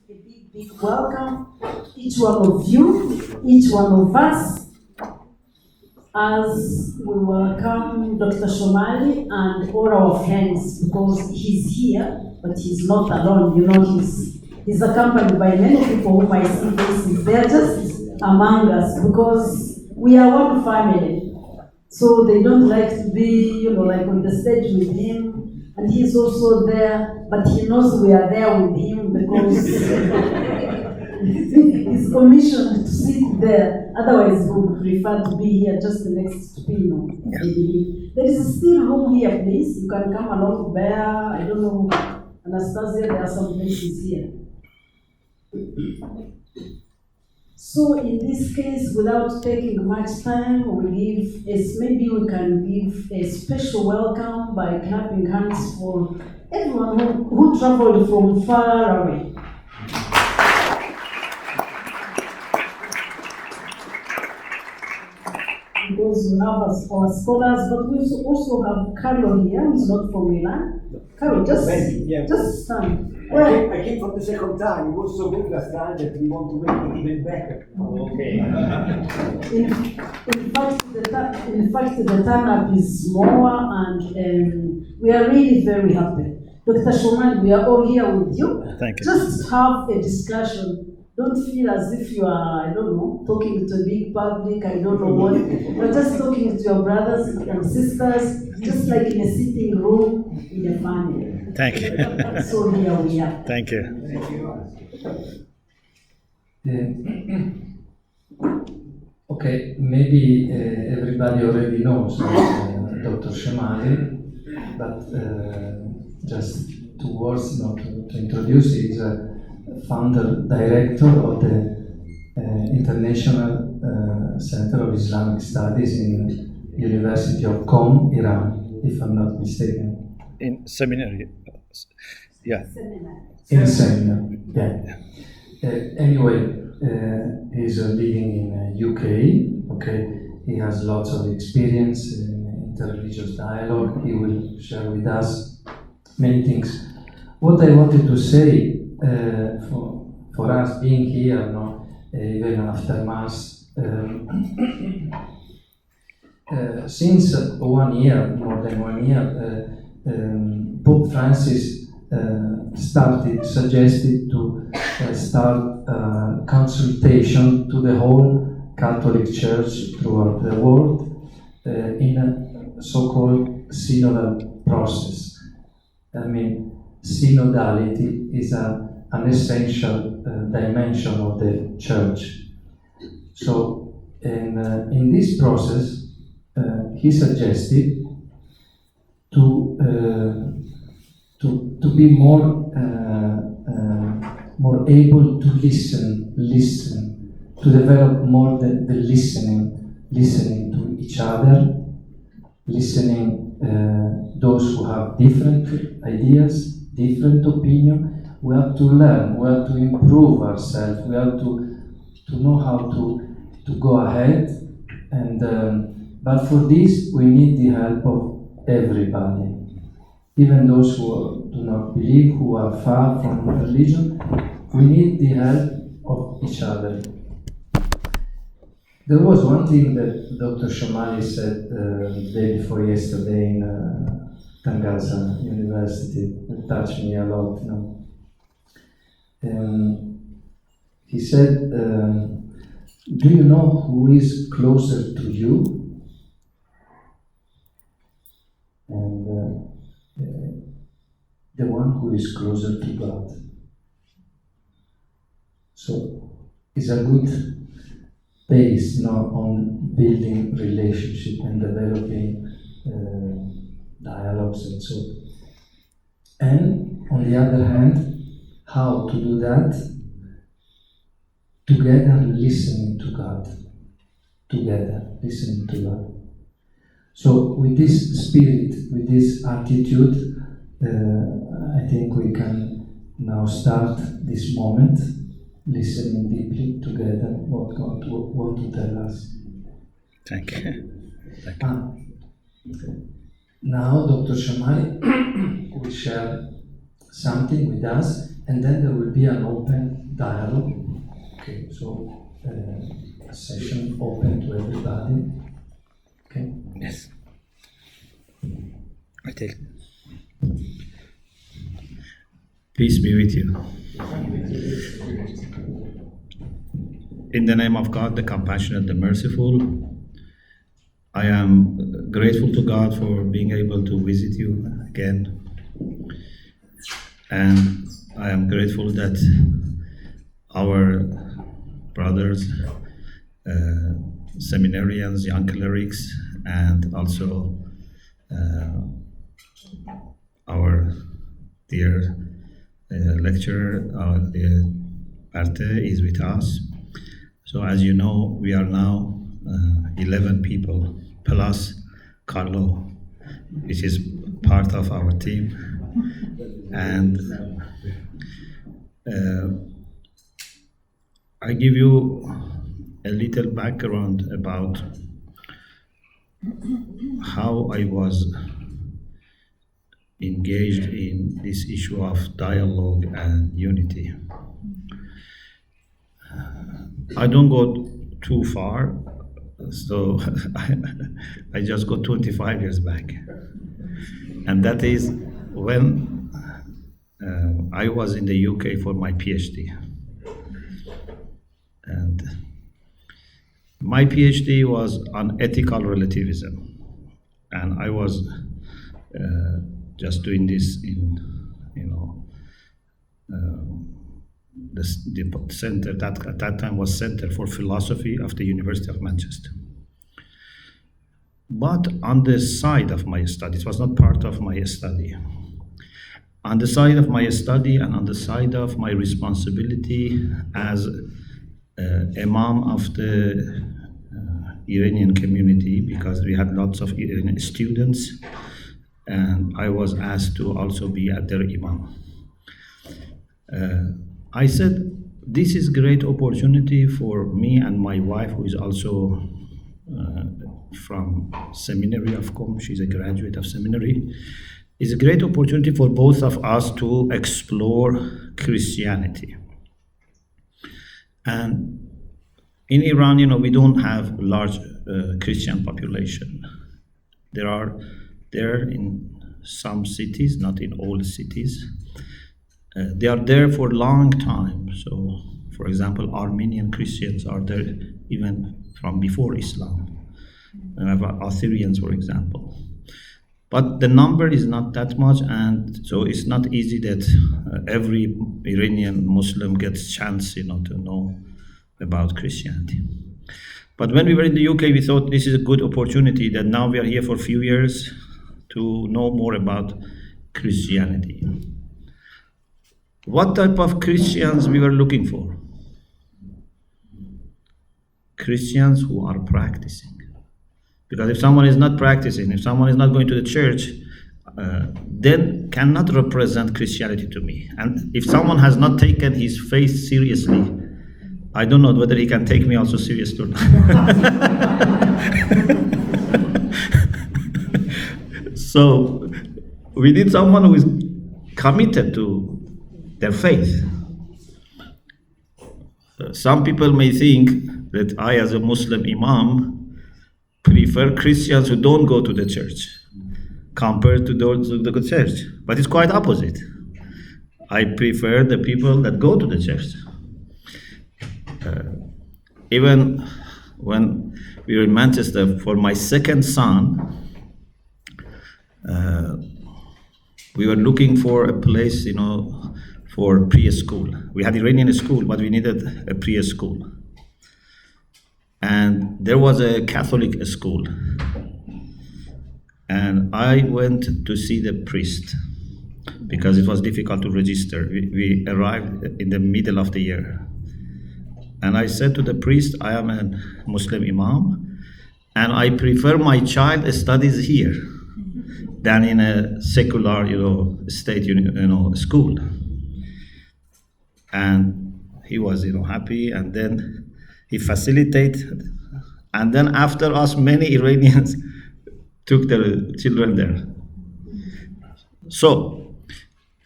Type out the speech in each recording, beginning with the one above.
a big welcome, each one of you, each one of us, as we welcome Dr. Shomali and all our friends, because he's here, but he's not alone. You know, he's accompanied by many people whom I see faces. They're just among us because we are one family. So they don't like to be, like on the stage with him, and he's also there, but he knows we are there with him because he's commissioned to sit there. Otherwise, he would prefer to be here just next to Pino. There is still room here, please. You can come along there. I don't know, Anastasia, there are some places here. So in this case, without taking much time, maybe we can give a special welcome by clapping hands for everyone who traveled from far away. Because we have our scholars, but we also have Carlo here, who's not from Milan. Carlo, just stand. I came for the second time. It was so good last time that we want to make it even better. Okay. In fact, the turn-up is more, and we are really very happy. Dr. Shomali, we are all here with you. Thank you. Just have a discussion. Don't feel as if you are, I don't know, talking to a big public, I don't know what. You're just talking to your brothers and sisters, just like in a sitting room in a family. Thank you. So here we are. Thank you. Okay, maybe everybody already knows Dr. Shomali, but just two words to introduce. He's a founder director of the International Center of Islamic Studies in University of Qom, Iran, if I'm not mistaken. In seminary, yeah. In seminary, yeah. Anyway, he's living in UK. Okay, he has lots of experience in interreligious dialogue. He will share with us many things. What I wanted to say for us being here, even after Mass, since 1 year, more than 1 year, Pope Francis suggested to start consultation to the whole Catholic Church throughout the world in a so-called synodal process. I mean, synodality is an essential dimension of the Church. So, in this process, he suggested to be more able to listen, to develop more the listening to each other, listening those who have different ideas, different opinion. We have to learn, we have to improve ourselves, we have to know how to go ahead, and but for this we need the help of everybody, even those who do not believe, who are far from religion. We need the help of each other. There was one thing that Dr. Shomali said the day before yesterday in Tangaza University that touched me a lot. He said, do you know who is closer to you? And the one who is closer to God. So it's a good base on building relationship and developing dialogues and so. And on the other hand, how to do that? Together listening to God. Together listening to God. So with this spirit, with this attitude, I think we can now start this moment, listening deeply together what God wants to tell us. Thank you. Now Dr. Shomali will share something with us. and then there will be an open dialogue. Okay, so a session open to everybody. Okay. Yes. I take. Peace be with you. In the name of God, the compassionate, the merciful, I am grateful to God for being able to visit you again. And I am grateful that our brothers, seminarians, young clerics, and also our dear lecturer, Parte, is with us. So as you know, we are now 11 people, plus Carlo, which is part of our team. And I give you a little background about how I was engaged in this issue of dialogue and unity. I don't go too far, so I just go 25 years back. And that is when I was in the UK for my PhD. And my PhD was on ethical relativism. And I was just doing this in, the center that at that time was Center for Philosophy of the University of Manchester. But on the side of my study, it was not part of my study. On the side of my study and on the side of my responsibility as Imam of the Iranian community, because we had lots of Iranian students, and I was asked to also be at their Imam. I said, this is great opportunity for me and my wife, who is also from seminary of Qom. She's a graduate of seminary. It's a great opportunity for both of us to explore Christianity. And in Iran, we don't have large Christian population. There in some cities, not in all cities. They are there for a long time. So, for example, Armenian Christians are there even from before Islam. We have Assyrians, for example. But the number is not that much, and so it's not easy that every Iranian Muslim gets chance, to know about Christianity. But when we were in the UK, we thought this is a good opportunity that now we are here for a few years to know more about Christianity. What type of Christians we were looking for? Christians who are practicing. Because if someone is not practicing, if someone is not going to the church, then cannot represent Christianity to me. And if someone has not taken his faith seriously, I don't know whether he can take me also seriously or not. So we need someone who is committed to their faith. Some people may think that I, as a Muslim Imam, prefer Christians who don't go to the church compared to those who go to the church. But it's quite opposite. I prefer the people that go to the church. Even when we were in Manchester, for my second son, we were looking for a place, for preschool. We had Iranian school, but we needed a preschool. And there was a Catholic school. And I went to see the priest because it was difficult to register. We arrived in the middle of the year. And I said to the priest, I am a Muslim Imam, and I prefer my child studies here than in a secular, state, school. And he was, happy, and then he facilitated. And then after us, many Iranians took their children there. So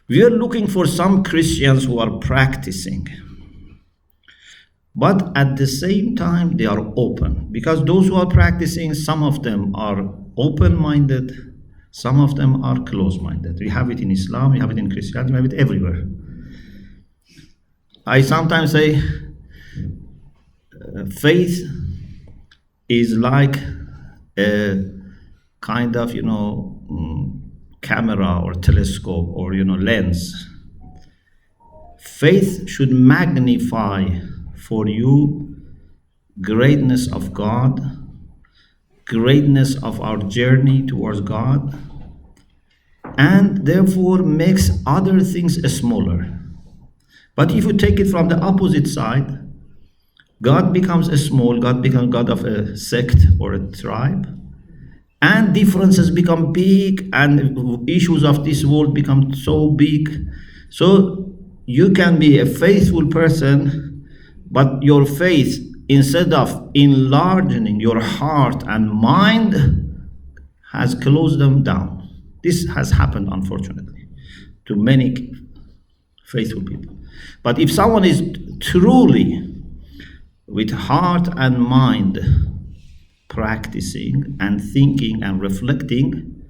We are looking for some Christians who are practicing, but at the same time they are open, because those who are practicing, some of them are open-minded, some of them are closed-minded. We have it in Islam, we have it in Christianity, we have it everywhere. I sometimes say faith is like a kind of, camera or telescope or, lens. Faith should magnify for you greatness of God, greatness of our journey towards God, and therefore makes other things smaller. But if you take it from the opposite side, God becomes small, God becomes God of a sect or a tribe, and differences become big, and issues of this world become so big. So you can be a faithful person, but your faith, instead of enlarging your heart and mind, has closed them down. This has happened, unfortunately, to many faithful people. But if someone is truly with heart and mind practicing and thinking and reflecting,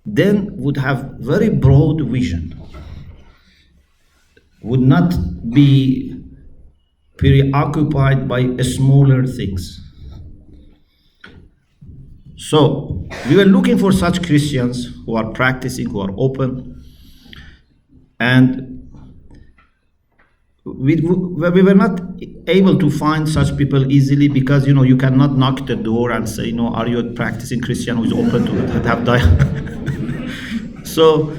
then would have very broad vision, would not be preoccupied by smaller things. So we were looking for such Christians who are practicing, who are open, and we were not able to find such people easily, because you cannot knock the door and say, are you a practicing Christian who is open to have dialogue? So,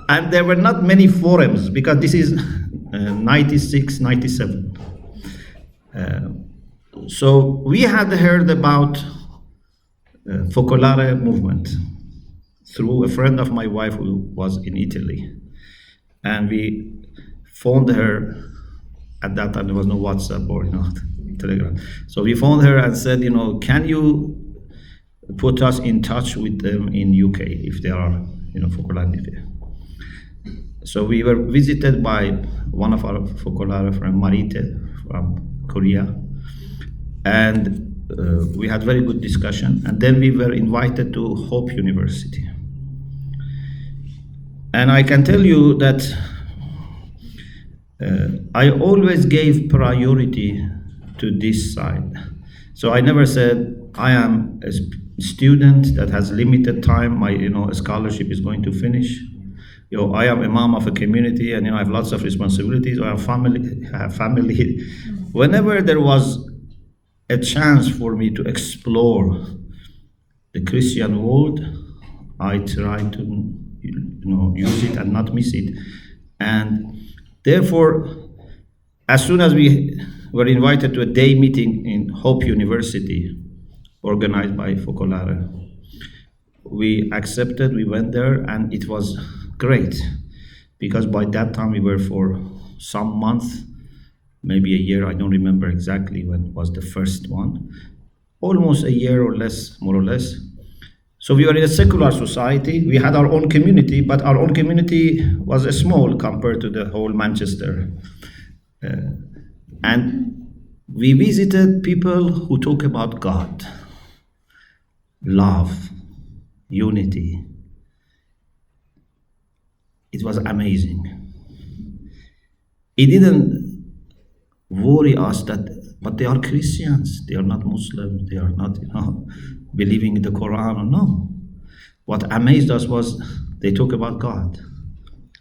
and there were not many forums, because this is 96, 97. So we had heard about Focolare movement through a friend of my wife who was in Italy, and we phoned her. At that time, there was no WhatsApp or Telegram. So we phoned her and said, can you put us in touch with them in UK if there are, Focolare there. So we were visited by one of our Focolare friends, Marite from Korea, and we had very good discussion. And then we were invited to Hope University. And I can tell you that I always gave priority to this side. So I never said, I am a student that has limited time, my scholarship is going to finish. I am imam of a community, and I have lots of responsibilities, I have family. Whenever there was a chance for me to explore the Christian world, I tried to use it and not miss it. And therefore, as soon as we were invited to a day meeting in Hope University, organized by Focolare, we accepted, we went there, and it was great, because by that time we were for some month, maybe a year, I don't remember exactly when was the first one, almost a year or less, more or less. So we were in a secular society. We had our own community, but our own community was small compared to the whole Manchester. And we visited people who talk about God, love, unity. It was amazing. It didn't worry us but they are Christians, they are not Muslims, they are not, believing in the Quran. No. What amazed us was they talk about God,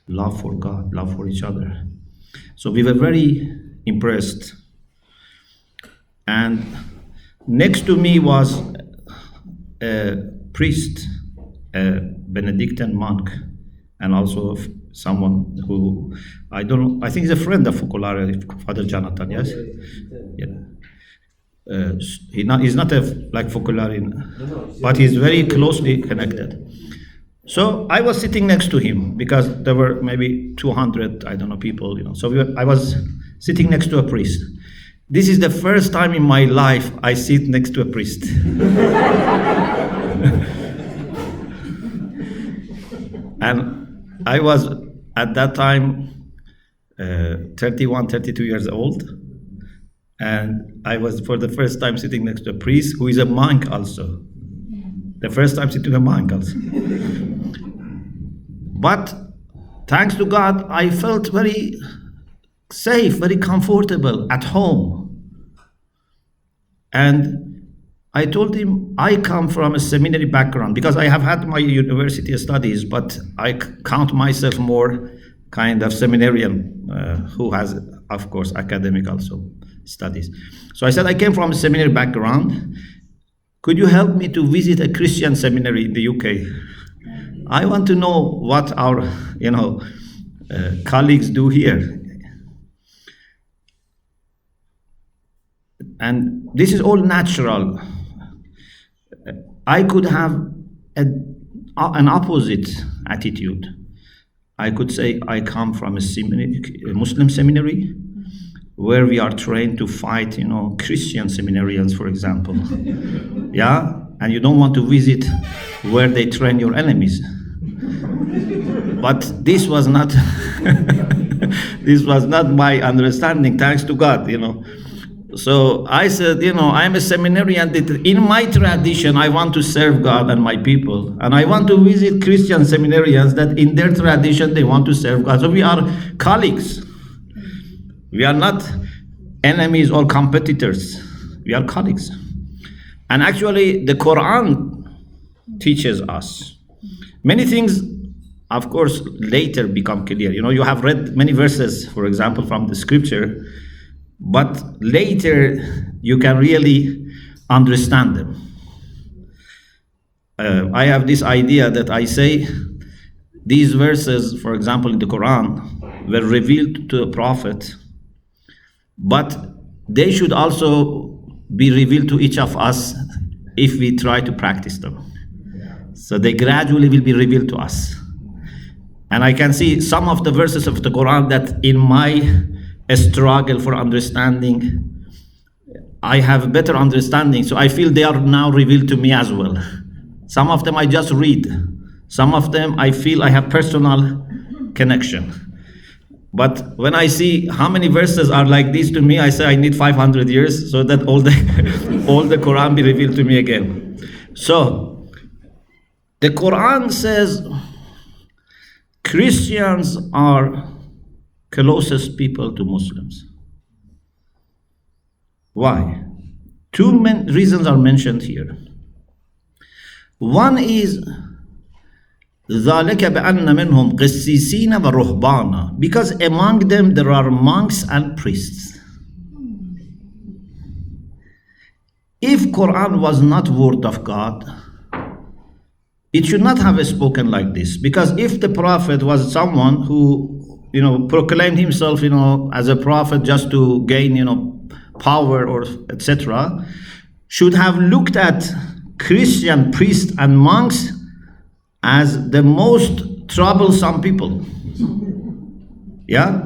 love for God, love for each other. So we were very impressed. And next to me was a priest, a Benedictine monk, and also someone who, I don't know, I think he's a friend of Focolare, Father Jonathan, yes? Yeah. He's not like Focolare, but he's very closely connected. So I was sitting next to him, because there were maybe 200, people, So I was sitting next to a priest. This is the first time in my life I sit next to a priest. And at that time 31, 32 years old. And I was for the first time sitting next to a priest who is a monk also. The first time sitting to a monk also. But thanks to God, I felt very safe, very comfortable at home. And I told him, I come from a seminary background because I have had my university studies, but I count myself more kind of seminarian who has, of course, academic also studies. So I said, I came from a seminary background. Could you help me to visit a Christian seminary in the UK? I want to know what our, colleagues do here. And this is all natural. I could have an opposite attitude. I could say I come from a Muslim seminary where we are trained to fight, Christian seminarians, for example. Yeah? And you don't want to visit where they train your enemies. But this was not this was not my understanding, thanks to God, So I said, I'm a seminarian. In my tradition, I want to serve God and my people. And I want to visit Christian seminarians that in their tradition, they want to serve God. So we are colleagues. We are not enemies or competitors. We are colleagues. And actually, the Quran teaches us many things, of course, later become clear. You have read many verses, for example, from the scripture, but later you can really understand them. I have this idea that I say these verses, for example, in the Quran, were revealed to the Prophet, but they should also be revealed to each of us if we try to practice them. So they gradually will be revealed to us. And I can see some of the verses of the Quran that in my struggle for understanding, I have a better understanding. So I feel they are now revealed to me as well. Some of them I just read. Some of them I feel I have personal connection. But when I see how many verses are like this to me, I say I need 500 years so that all the Quran be revealed to me again. So the Quran says Christians are closest people to Muslims. Why? Two reasons are mentioned here. One is ذَلَكَ بَأَنَّ مِنْهُمْ قِسِّيسِينَ وَرُهْبَانًا, because among them there are monks and priests. If Quran was not word of God, it should not have spoken like this. Because if the prophet was someone who proclaimed himself, as a prophet just to gain, power or etc., should have looked at Christian priests and monks as the most troublesome people. Yeah?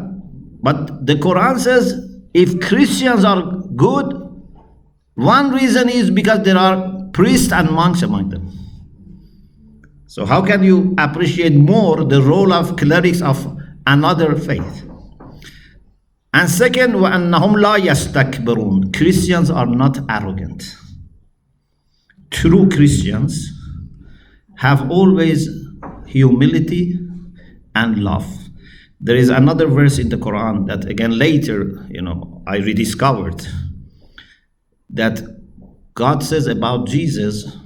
But the Quran says if Christians are good, one reason is because there are priests and monks among them. So how can you appreciate more the role of clerics of another faith? And second, وَأَنَّهُمْ لَا يَسْتَكْبِرُونَ, Christians are not arrogant. True Christians have always humility and love. There is another verse in the Quran that again later, I rediscovered, that God says about Jesus,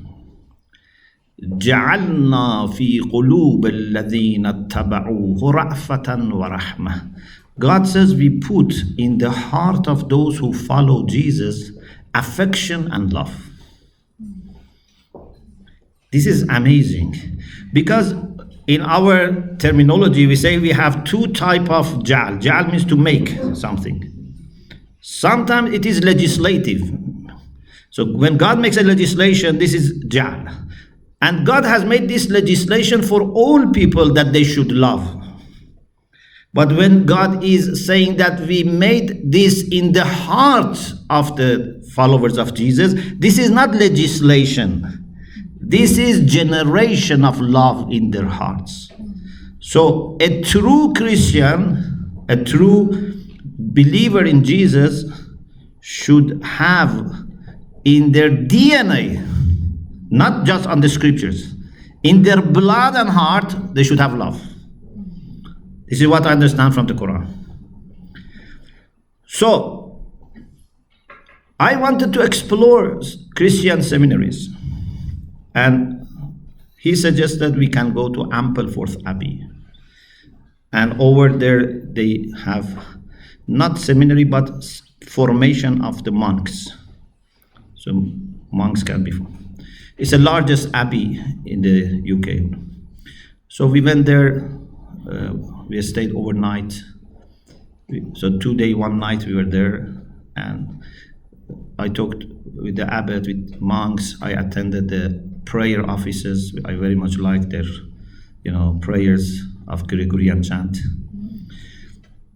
جَعَلْنَا فِي قُلُوبِ الَّذِينَ اتَّبَعُوهُ رَأْفَةً وَرَحْمَةً. God says we put in the heart of those who follow Jesus affection and love. This is amazing, because in our terminology we say we have two types of ja'al. Ja'al means to make something. Sometimes it is legislative. So when God makes a legislation, this is ja'al. And God has made this legislation for all people that they should love. But when God is saying that we made this in the heart of the followers of Jesus, this is not legislation. This is generation of love in their hearts. So a true Christian, a true believer in Jesus should have in their DNA, not just on the scriptures, in their blood and heart, they should have love. This is what I understand from the Quran. So, I wanted to explore Christian seminaries, and he suggested we can go to Ampleforth Abbey. And over there, they have not seminary, but formation of the monks. So monks can be formed. It's the largest abbey in the UK. So we went there, we stayed overnight. So 2 days, 1 night we were there, and I talked with the abbot, with monks. I attended the prayer offices. I very much like their, prayers of Gregorian chant.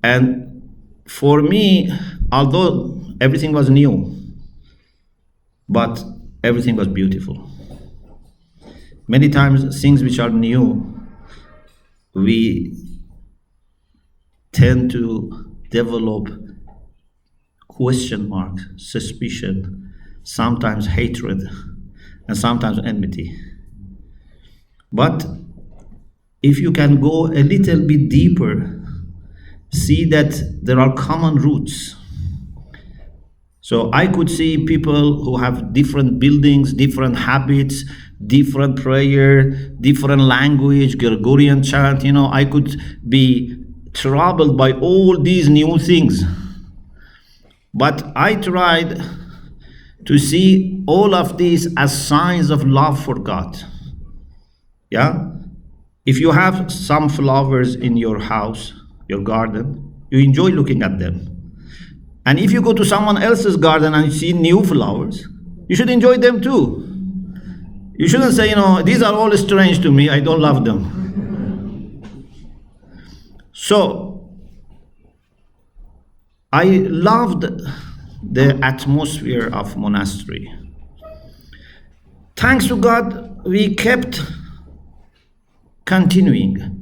And for me, although everything was new, but everything was beautiful. Many times, things which are new, we tend to develop question mark, suspicion, sometimes hatred, and sometimes enmity. But if you can go a little bit deeper, see that there are common roots. So I could see people who have different buildings, different habits, different prayer, different language, Gregorian chant. I could be troubled by all these new things. But I tried to see all of these as signs of love for God. Yeah? If you have some flowers in your house, your garden, you enjoy looking at them. And if you go to someone else's garden and you see new flowers, you should enjoy them too. You shouldn't say, these are all strange to me, I don't love them. So, I loved the atmosphere of monastery. Thanks to God, we kept continuing.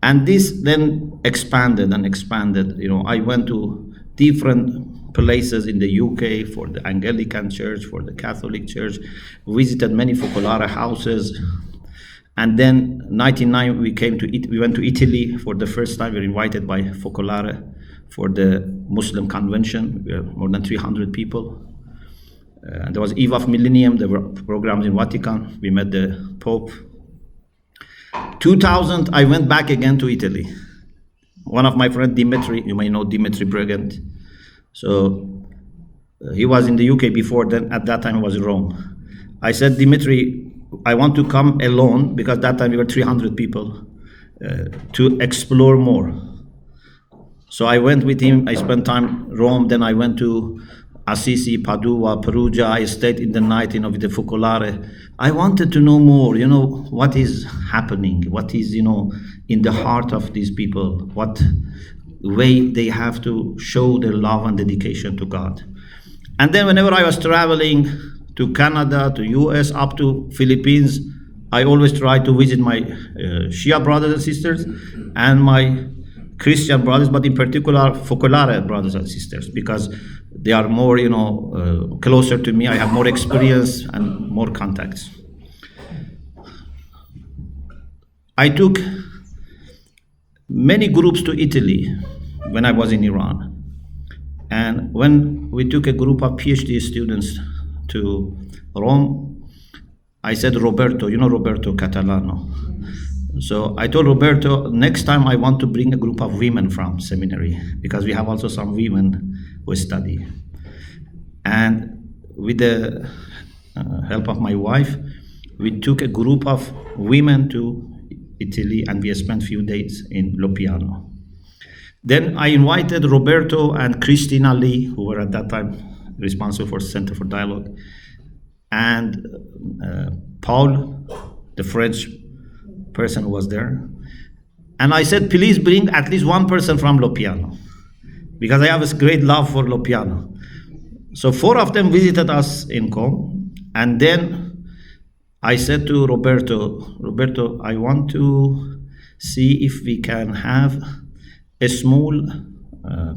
And this then expanded and expanded. I went to different places in the UK for the Anglican Church, for the Catholic Church, visited many Focolare houses. And then 1999 we went to Italy for the first time. We were invited by Focolare for the Muslim convention. We were more than 300 people. And there was Eve of Millennium. There were programs in Vatican. We met the Pope. 2000, I went back again to Italy. One of my friends, Dimitri, you may know Dimitri Brigant. So he was in the UK before then. At that time, he was in Rome. I said, Dimitri, I want to come alone, because that time we were 300 people, to explore more. So I went with him. I spent time in Rome. Then I went to Assisi, Padua, Perugia. I stayed in the night, with the Focolare. I wanted to know more, what is happening, what is, in the heart of these people, what way they have to show their love and dedication to God. And then whenever I was traveling to Canada, to US, up to Philippines, I always tried to visit my Shia brothers and sisters and my Christian brothers, but in particular Focolare brothers and sisters, because they are more, closer to me. I have more experience and more contacts. I took many groups to Italy when I was in Iran. And when we took a group of PhD students to Rome, I said, Roberto, Roberto Catalano. So I told Roberto, next time I want to bring a group of women from seminary, because we have also some women who study. And with the help of my wife, we took a group of women to Italy, and we spent a few days in Lopiano. Then I invited Roberto and Christina Lee, who were at that time responsible for Center for Dialogue, and Paul, the French person who was there. And I said, please bring at least one person from Lopiano, because I have a great love for Lopiano. So 4 of them visited us in Com, and then I said to Roberto, I want to see if we can have a small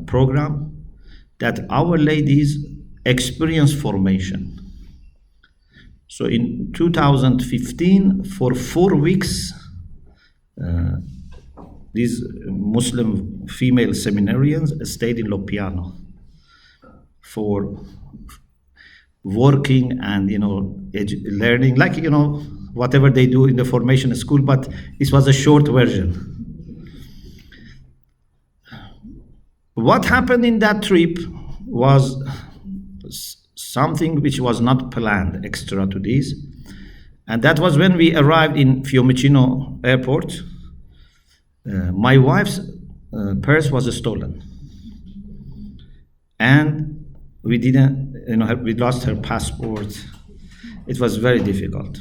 program that our ladies experience formation. So in 2015, for 4 weeks, these Muslim female seminarians stayed in Lopiano for working and learning, like whatever they do in the formation school, but this was a short version. What happened in that trip was something which was not planned extra to this, and that was when we arrived in Fiumicino airport. My wife's purse was stolen, and we lost her passport. It was very difficult.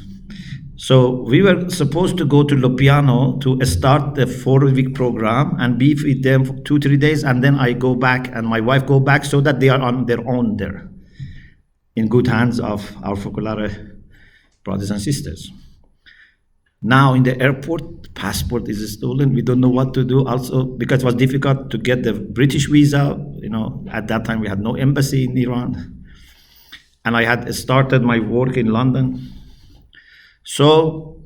So we were supposed to go to Lopiano to start the 4-week program and be with them for 2-3 days, and then I go back and my wife go back, so that they are on their own there, in good hands of our Focolare brothers and sisters. Now in the airport, passport is stolen. We don't know what to do. Also, because it was difficult to get the British visa. At that time we had no embassy in Iran, and I had started my work in London. So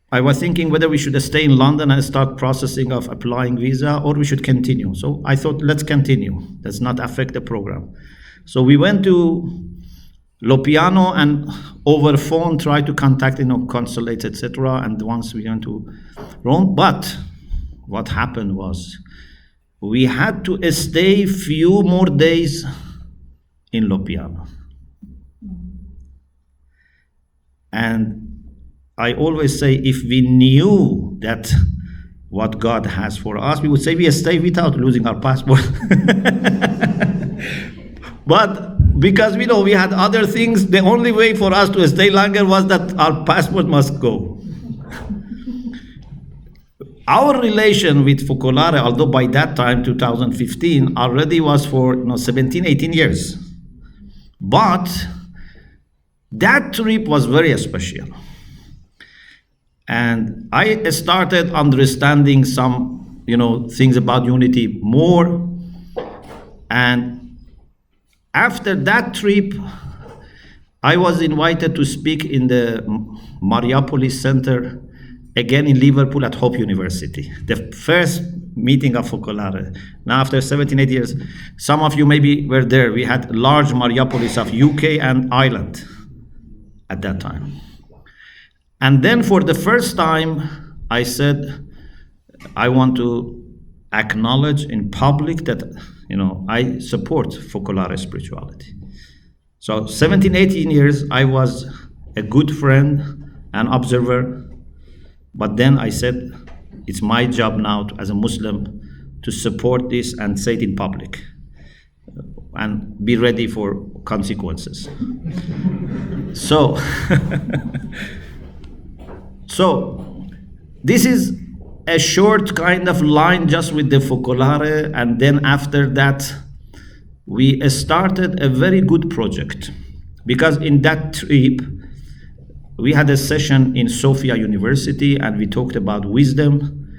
I was thinking whether we should stay in London and start processing of applying visa, or we should continue. So I thought, let's continue. Let's not affect the program. So we went to Lopiano and over phone tried to contact consulate, etc. And once we went to Rome. But what happened was we had to stay few more days in Lopiano. And I always say, if we knew that what God has for us, we would say we stay without losing our passport. But because we had other things, the only way for us to stay longer was that our passport must go. Our relation with Focolare, although by that time, 2015, already was for 17, 18 years. But that trip was very special. And I started understanding some, things about unity more. And after that trip, I was invited to speak in the Mariapolis Centre, again in Liverpool at Hope University, the first meeting of Focolare. Now after 17, 18 years, some of you maybe were there. We had large Mariapolis of UK and Ireland at that time. And then for the first time, I said, I want to acknowledge in public that, I support Focolare spirituality. So 17, 18 years, I was a good friend and observer. But then I said, it's my job now as a Muslim to support this and say it in public and be ready for consequences. So this is a short kind of line just with the Focolare, and then after that we started a very good project, because in that trip we had a session in Sofia University and we talked about wisdom,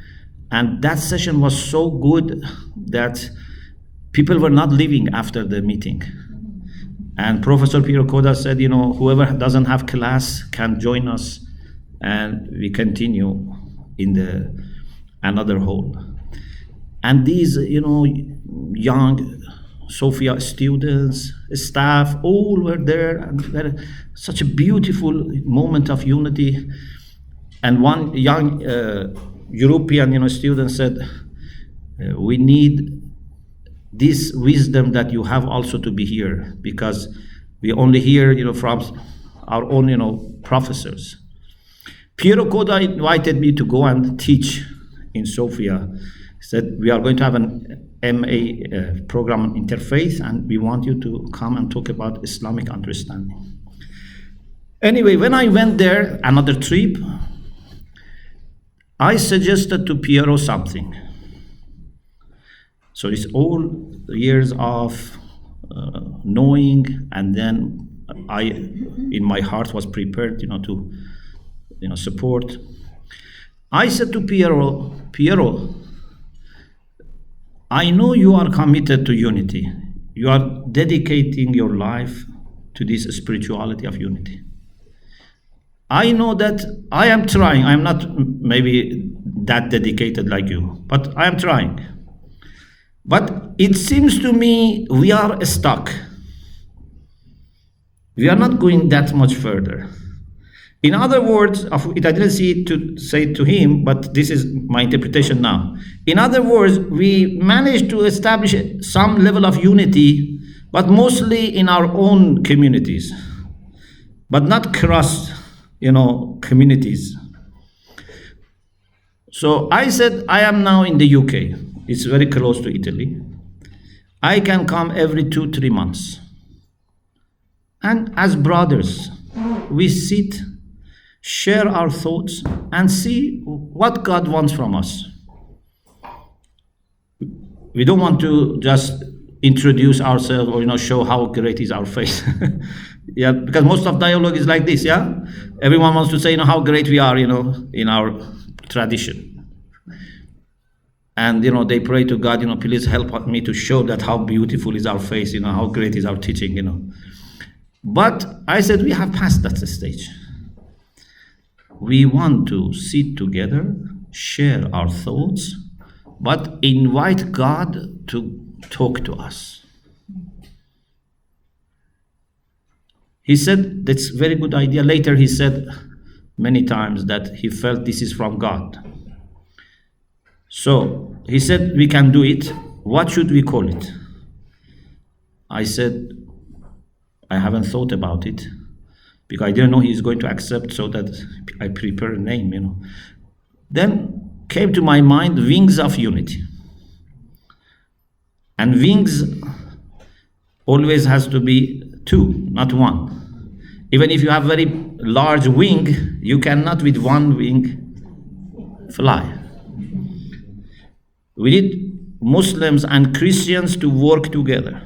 and that session was so good that people were not leaving after the meeting. And Professor Piero said, whoever doesn't have class can join us, and we continue in the another hall. And these, young Sofia students, staff, all were there, and such a beautiful moment of unity. And one young European, student said, we need this wisdom that you have also to be here, because we only hear, from our own, professors. Piero Coda invited me to go and teach in Sofia. He said, we are going to have an MA program on interfaith, and we want you to come and talk about Islamic understanding. Anyway, when I went there, another trip, I suggested to Piero something. So it's all years of knowing, and then I, in my heart, was prepared, to support. I said to Piero, I know you are committed to unity. You are dedicating your life to this spirituality of unity. I know that I am trying. I am not maybe that dedicated like you, but I am trying. But it seems to me we are stuck. We are not going that much further. In other words, I didn't see it to say it to him, but this is my interpretation now. In other words, we managed to establish some level of unity, but mostly in our own communities, but not cross, communities. So I said, I am now in the UK. It's very close to Italy. I can come every 2-3 months. And as brothers, we sit, share our thoughts, and see what God wants from us. We don't want to just introduce ourselves or show how great is our faith. Yeah, because most of dialogue is like this, yeah? Everyone wants to say how great we are, in our tradition. And they pray to God, please help me to show that how beautiful is our faith, how great is our teaching, But I said we have passed that stage. We want to sit together, share our thoughts, but invite God to talk to us. He said that's a very good idea. Later he said many times that he felt this is from God. So he said we can do it. What should we call it? I said I haven't thought about it, because I didn't know he's going to accept, so that I prepare a name, Then came to my mind wings of unity. And wings always has to be 2, not 1. Even if you have very large wing, you cannot with one wing fly. We need Muslims and Christians to work together.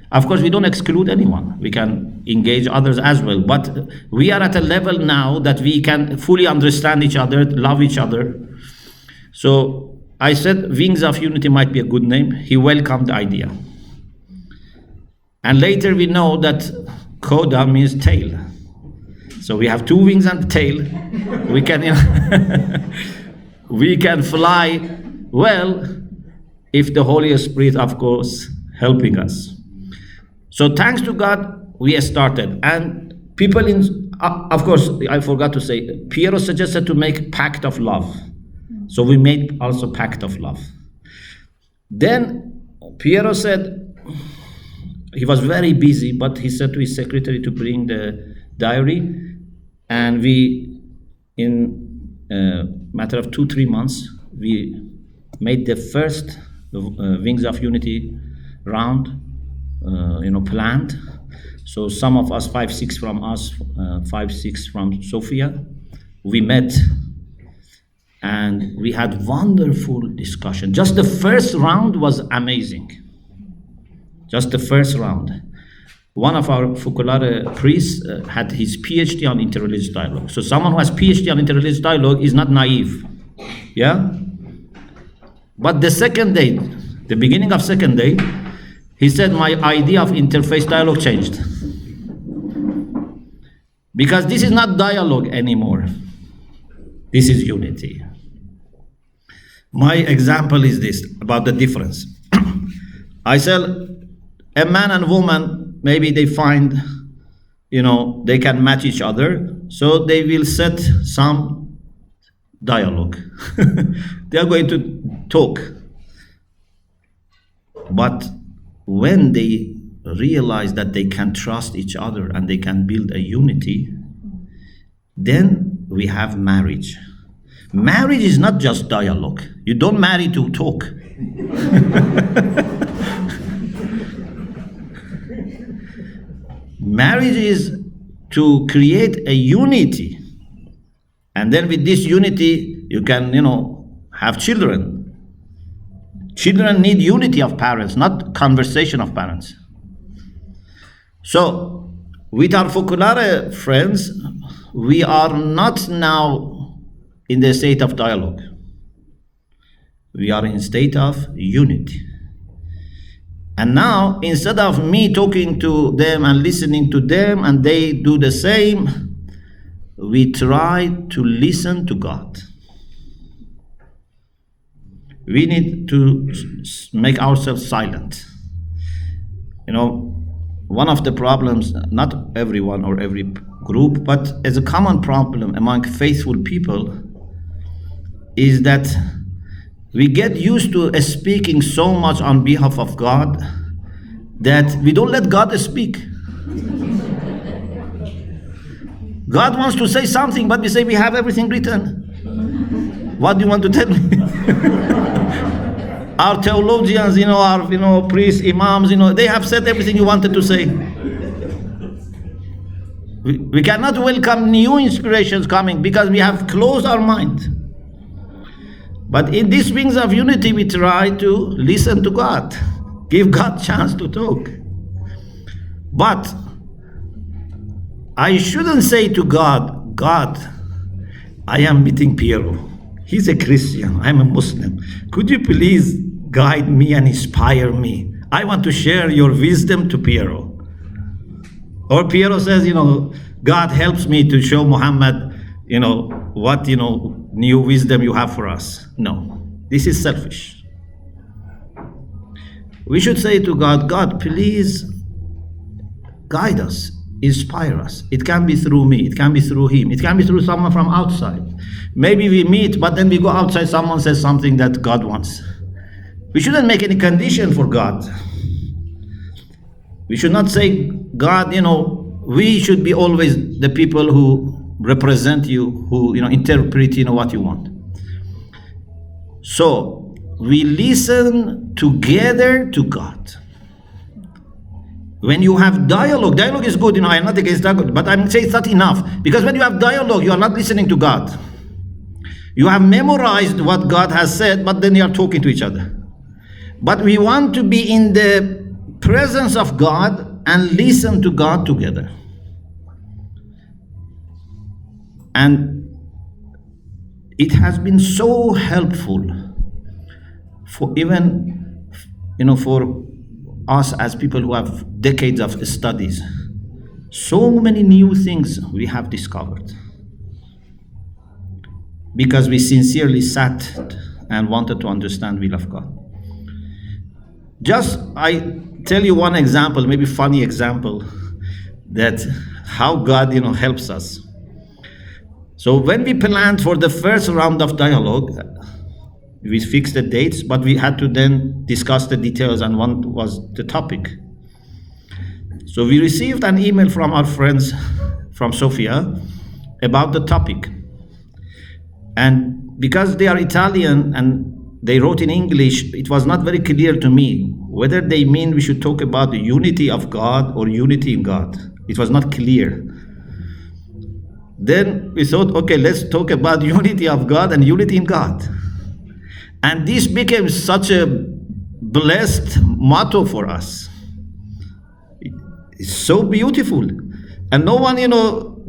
Of course, we don't exclude anyone. We can engage others as well. But we are at a level now that we can fully understand each other, love each other. So I said Wings of Unity might be a good name. He welcomed the idea. And later we know that Coda means tail. So we have 2 wings and a tail. We can, we can fly well if the Holy Spirit, of course, helping us. So thanks to God, we started. And people of course, I forgot to say, Piero suggested to make pact of love. So we made also pact of love. Then Piero said, he was very busy, but he said to his secretary to bring the diary. And we, in a matter of 2-3 months, we made the first Wings of Unity round. Planned. So some of us, 5-6 from us, 5-6 from Sofia, we met and we had wonderful discussion. Just the first round was amazing. Just the first round. One of our Focolare priests had his PhD on interreligious dialogue. So someone who has PhD on interreligious dialogue is not naive. Yeah? But the second day, the beginning of second day, he said, my idea of interfaith dialogue changed. Because this is not dialogue anymore. This is unity. My example is this, about the difference. I said, a man and woman, maybe they find, they can match each other, so they will set some dialogue. They are going to talk. But when they realize that they can trust each other and they can build a unity, then we have marriage. Marriage is not just dialogue. You don't marry to talk. Marriage is to create a unity. And then with this unity, you can, have children. Children need unity of parents, not conversation of parents. So, with our Focolare friends, we are not now in the state of dialogue. We are in a state of unity. And now, instead of me talking to them and listening to them and they do the same, we try to listen to God. We need to make ourselves silent. You know, one of the problems, not everyone or every group, but as a common problem among faithful people, is that we get used to speaking so much on behalf of God that we don't let God speak. God wants to say something, but we say we have everything written. What do you want to tell me? Our theologians, our priests, imams, they have said everything you wanted to say. We cannot welcome new inspirations coming because we have closed our mind. But in these wings of unity, we try to listen to God, give God a chance to talk. But I shouldn't say to God, God, I am meeting Piero. He's a Christian, I'm a Muslim. Could you please guide me and inspire me? I want to share your wisdom to Piero. Or Piero says, God helps me to show Muhammad, what, new wisdom you have for us. No, this is selfish. We should say to God, God, please guide us, inspire us. It can be through me, it can be through him, it can be through someone from outside. Maybe we meet, but then we go outside, someone says something that God wants. We shouldn't make any condition for God. We should not say, God, we should be always the people who represent you, who interpret what you want. So we listen together to God. When you have dialogue is good, I'm not against dialogue, but I'm saying it's not enough. Because when you have dialogue, you are not listening to God. You have memorized what God has said, but then you are talking to each other. But we want to be in the presence of God and listen to God together. And it has been so helpful for even, for us as people who have decades of studies. So many new things we have discovered. Because we sincerely sat and wanted to understand the will of God. Just, I tell you one example, maybe funny example, that how God, helps us. So when we planned for the first round of dialogue, we fixed the dates, but we had to then discuss the details and what was the topic. So we received an email from our friends from Sofia about the topic. And because they are Italian and they wrote in English, it was not very clear to me whether they mean we should talk about the unity of God or unity in God. It was not clear. Then we thought, okay, let's talk about unity of God and unity in God. And this became such a blessed motto for us. It's so beautiful. And no one,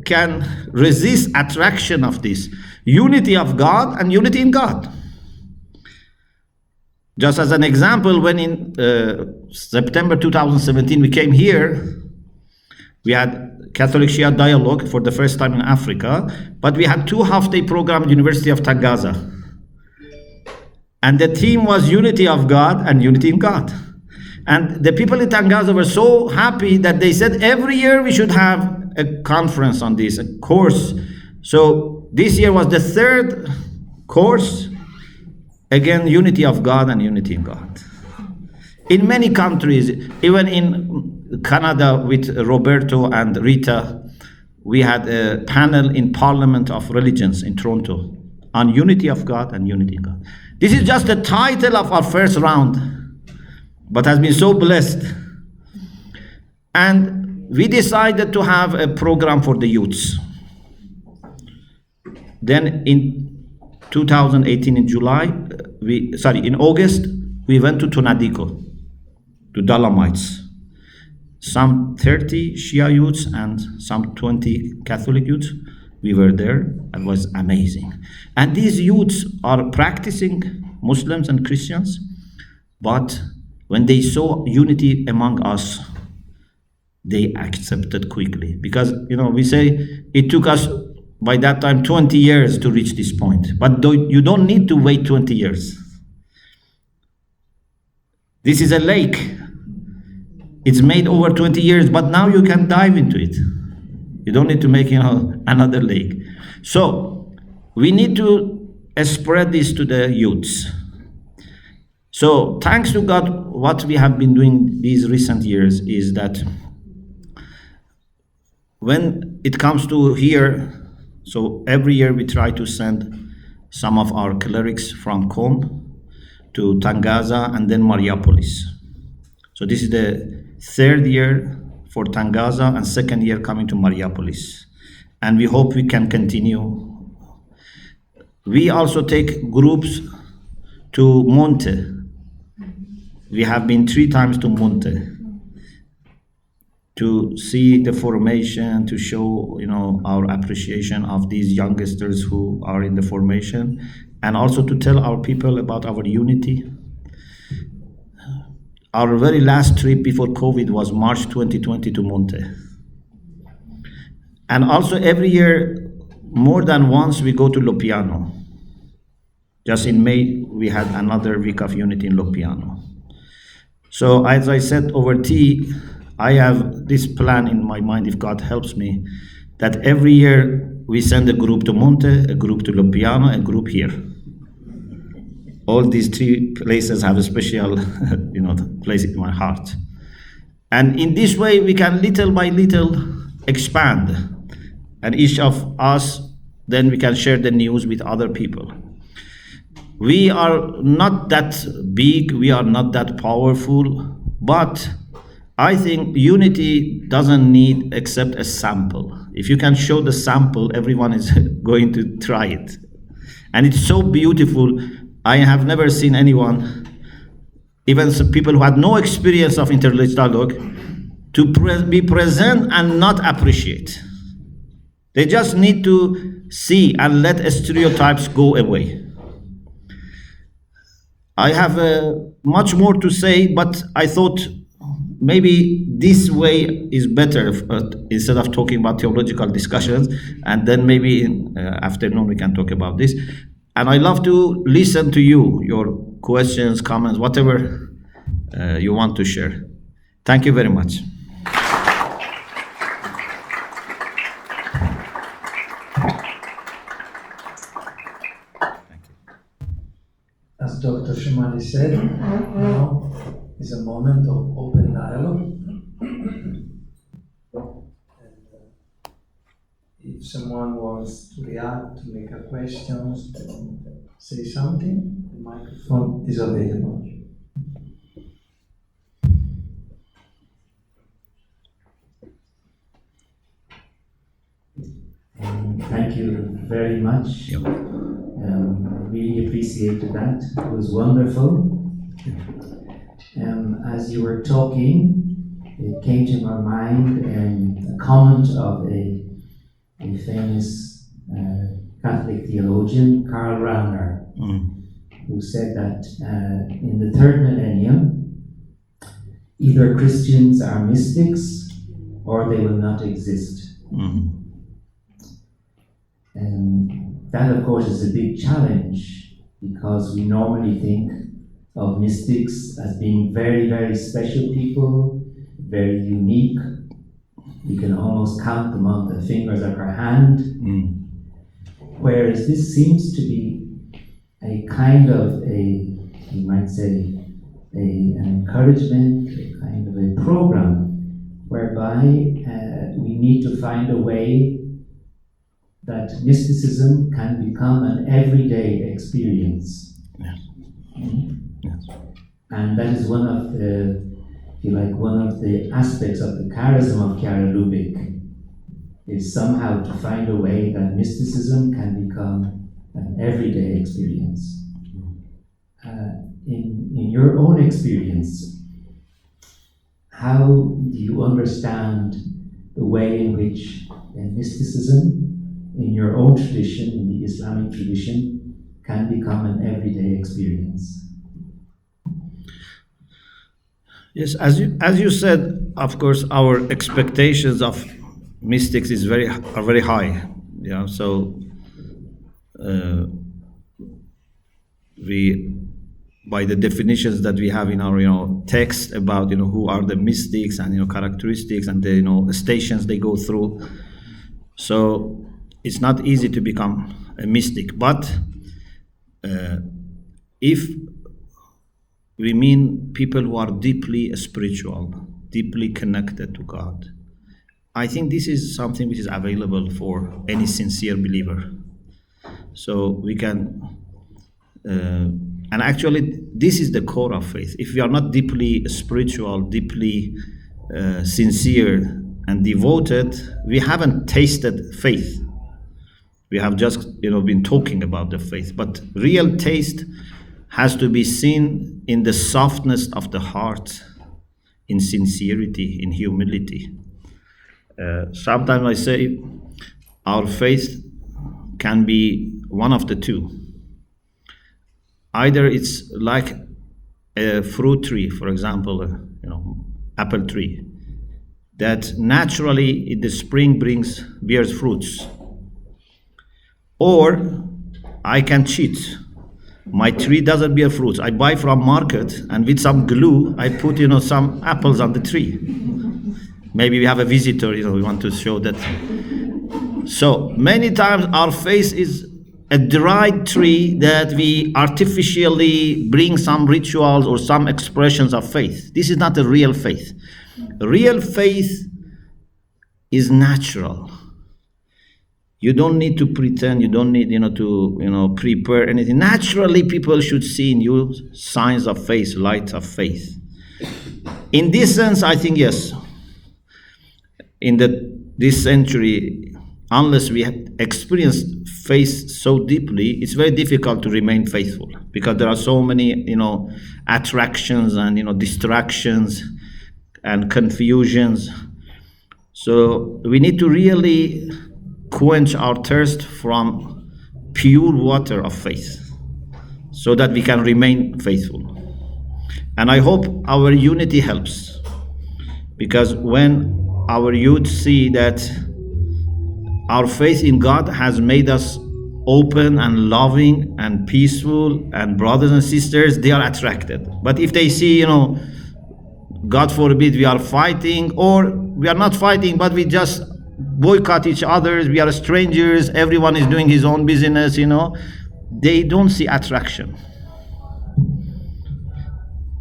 can resist attraction of this. Unity of God and unity in God. Just as an example, when in September 2017 we came here, we had Catholic Shia dialogue for the first time in Africa, but we had 2 half-day program at the University of Tangaza. And the theme was unity of God and unity in God. And the people in Tangaza were so happy that they said every year we should have a conference on this, a course. So this year was the 3rd course. Again, unity of God and unity in God. In many countries, even in Canada with Roberto and Rita, we had a panel in Parliament of Religions in Toronto on unity of God and unity in God. This is just the title of our first round, but has been so blessed. And we decided to have a program for the youths. Then in 2018 in August, we went to Tonadico, to Dolomites. Some 30 Shia youths and some 20 Catholic youths. We were there. It was amazing. And these youths are practicing Muslims and Christians, but when they saw unity among us, they accepted quickly. Because, we say it took us by that time 20 years to reach this point. But you don't need to wait 20 years. This is a lake. It's made over 20 years, but now you can dive into it. You don't need to make another lake. So we need to spread this to the youths. So thanks to God, what we have been doing these recent years is that when it comes to here, so every year we try to send some of our clerics from Qom to Tangaza and then Mariapolis. So this is the third year for Tangaza and second year coming to Mariapolis. And we hope we can continue. We also take groups to Monte. We have been 3 times to Monte to see the formation, to show our appreciation of these youngsters who are in the formation, and also to tell our people about our unity. Our very last trip before COVID was March 2020 to Monte. And also every year, more than once, we go to Lopiano. Just in May, we had another week of unity in Lopiano. So as I said over tea, I have this plan in my mind, if God helps me, that every year we send a group to Monte, a group to Lopiano, a group here. All these 3 places have a special place in my heart. And in this way, we can little by little expand. And each of us, then we can share the news with other people. We are not that big, we are not that powerful, but I think unity doesn't need except a sample. If you can show the sample, everyone is going to try it. And it's so beautiful. I have never seen anyone, even some people who had no experience of interreligious dialogue, to be present and not appreciate. They just need to see and let stereotypes go away. I have much more to say, but I thought maybe this way is better instead of talking about theological discussions, and then maybe in afternoon we can talk about this. And I love to listen to you, your questions, comments, whatever you want to share. Thank you very much. As Dr. Shomali said, now is a moment of open dialogue. If someone wants to react, to make a question, to say something, the microphone is available. Thank you very much. Yep. Really appreciated that. It was wonderful. As you were talking, it came to my mind a comment of a famous Catholic theologian, Karl Rahner, who said that in the third millennium, either Christians are mystics or they will not exist. And that, of course, is a big challenge, because we normally think of mystics as being very, very special people, very unique. We can almost count them on the fingers of our hand. Whereas this seems to be a kind of you might say, an encouragement, a kind of a program, whereby we need to find a way that mysticism can become an everyday experience. Yes. Yes. And that is one of the aspects of the charism of Chiara Lubick, is somehow to find a way that mysticism can become an everyday experience. In your own experience, how do you understand the way in which mysticism in your own tradition, in the Islamic tradition, can become an everyday experience. Yes, as you said, of course, our expectations of mystics are very high. Yeah, so we, by the definitions that we have in our text about who are the mystics and characteristics and the stations they go through, so it's not easy to become a mystic. But if we mean people who are deeply spiritual, deeply connected to God, I think this is something which is available for any sincere believer. So we can, and actually this is the core of faith. If we are not deeply spiritual, deeply sincere and devoted, we haven't tasted faith. We have just been talking about the faith, but real taste has to be seen in the softness of the heart, in sincerity, in humility. Sometimes I say our faith can be one of the two. Either it's like a fruit tree, for example, apple tree, that naturally in the spring bears fruits. Or I can cheat. My tree doesn't bear fruits. I buy from market and with some glue, I put some apples on the tree. Maybe we have a visitor, we want to show that. So many times our faith is a dried tree that we artificially bring some rituals or some expressions of faith. This is not a real faith. Real faith is natural. You don't need to pretend. You don't need, to prepare anything. Naturally, people should see in you signs of faith, light of faith. In this sense, I think yes. In this century, unless we have experienced faith so deeply, it's very difficult to remain faithful because there are so many, attractions and distractions and confusions. So we need to really quench our thirst from pure water of faith so that we can remain faithful. And I hope our unity helps, because when our youth see that our faith in God has made us open and loving and peaceful and brothers and sisters, they are attracted. But if they see, God forbid, we are fighting, or we are not fighting, but we just boycott each other, we are strangers, everyone is doing his own business, they don't see attraction.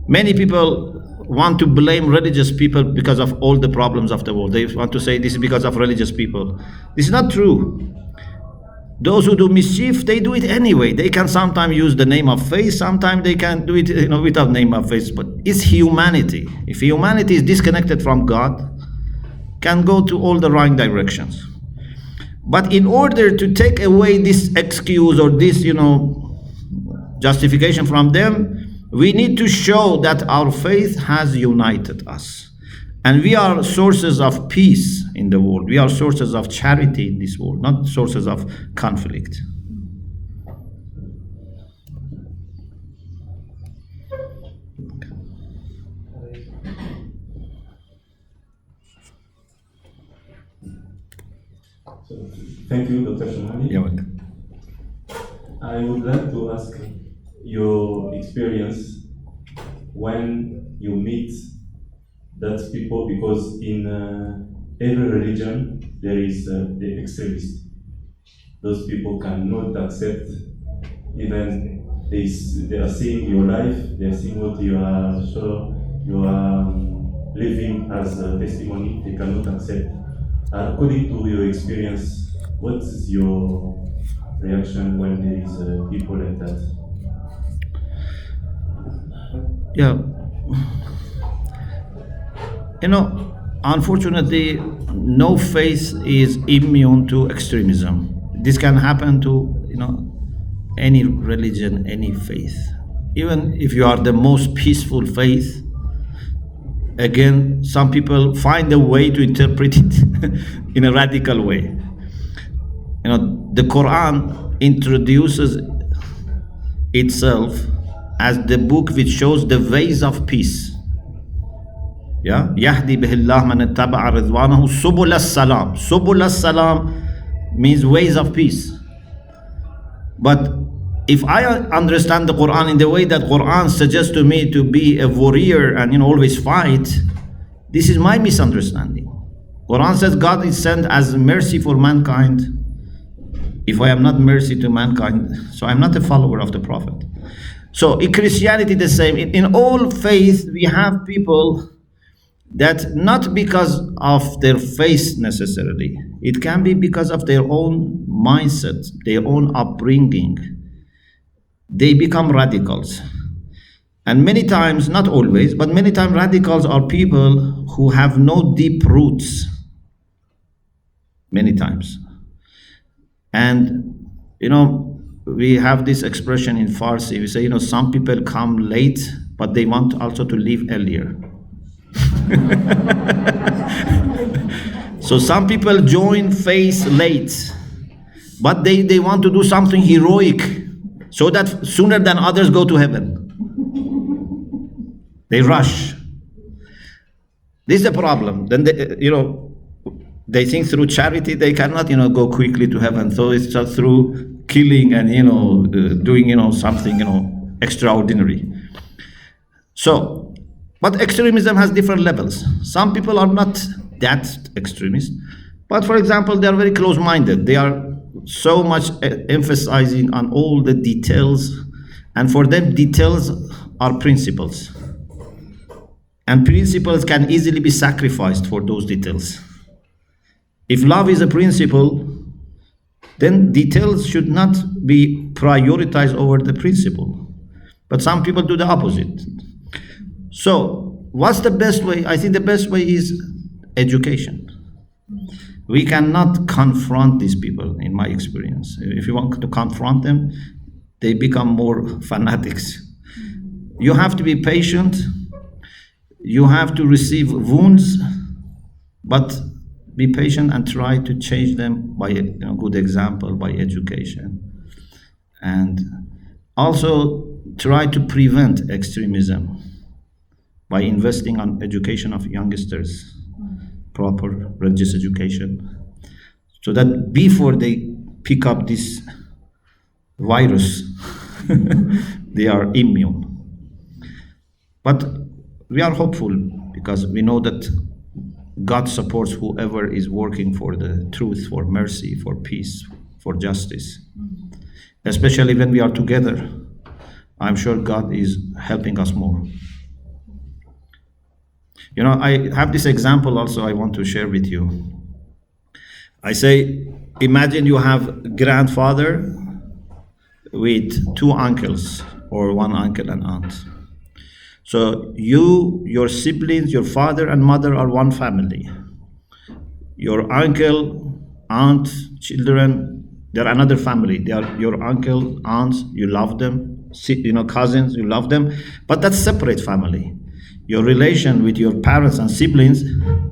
Many people want to blame religious people because of all the problems of the world. They want to say this is because of religious people. This is not true. Those who do mischief, they do it anyway. They can sometimes use the name of faith, sometimes they can do it without name of faith. But it's humanity. If humanity is disconnected from God, can go to all the wrong directions. But in order to take away this excuse or this, justification from them, we need to show that our faith has united us. And we are sources of peace in the world. We are sources of charity in this world, not sources of conflict. Thank you, Dr. Shomali. You're welcome. I would like to ask your experience when you meet that people, because in every religion there is the extremist. Those people cannot accept, even they are seeing your life, they are seeing what you are living as a testimony, they cannot accept. According to your experience, what is your reaction when there is people like that? Yeah. Unfortunately, no faith is immune to extremism. This can happen to, any religion, any faith. Even if you are the most peaceful faith, again, some people find a way to interpret it in a radical way. the Quran introduces itself as the book which shows the ways of peace. Yeah, Yahdi bihillah man ittaba'a ridwanahu subul as-salam. Subul as-salam means ways of peace. But if I understand the Quran in the way that Quran suggests to me to be a warrior and always fight, this is my misunderstanding. Quran says God is sent as mercy for mankind. If I am not mercy to mankind, so I'm not a follower of the Prophet. So in Christianity the same. In all faith we have people that not because of their faith necessarily, it can be because of their own mindset, their own upbringing. They become radicals. And many times, not always, but many times radicals are people who have no deep roots. Many times. And, we have this expression in Farsi. We say, some people come late, but they want also to leave earlier. So some people join faith late, but they want to do something heroic so that sooner than others go to heaven. They rush. This is the problem. Then they think through charity they cannot go quickly to heaven. So it's just through killing and doing something extraordinary. So, but extremism has different levels. Some people are not that extremist, but for example, they are very close-minded. They are so much emphasizing on all the details, and for them, details are principles. And principles can easily be sacrificed for those details. If love is a principle, then details should not be prioritized over the principle. But some people do the opposite. So, what's the best way? I think the best way is education. We cannot confront these people, in my experience. If you want to confront them, they become more fanatics. You have to be patient. You have to receive wounds, but be patient and try to change them by a good example, by education. And also try to prevent extremism by investing on education of youngsters, proper religious education, so that before they pick up this virus, they are immune. But we are hopeful because we know that God supports whoever is working for the truth, for mercy, for peace, for justice. Especially when we are together, I'm sure God is helping us more. I have this example also I want to share with you. I say, imagine you have a grandfather with two uncles, or one uncle and aunt. So you, your siblings, your father and mother are one family. Your uncle, aunt, children, they're another family. They are your uncle, aunts, you love them, cousins, you love them, but that's separate family. Your relation with your parents and siblings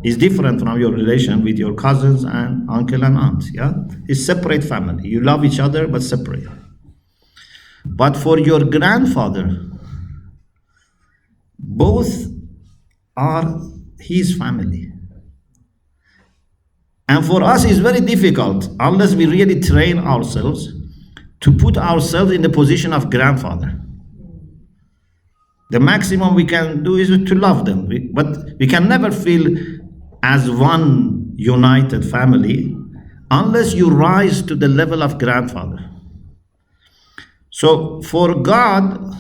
is different from your relation with your cousins and uncle and aunt. Yeah, it's separate family. You love each other, but separate. But for your grandfather, both are his family. And for us, it's very difficult, unless we really train ourselves, to put ourselves in the position of grandfather. The maximum we can do is to love them, but we can never feel as one united family unless you rise to the level of grandfather. So for God,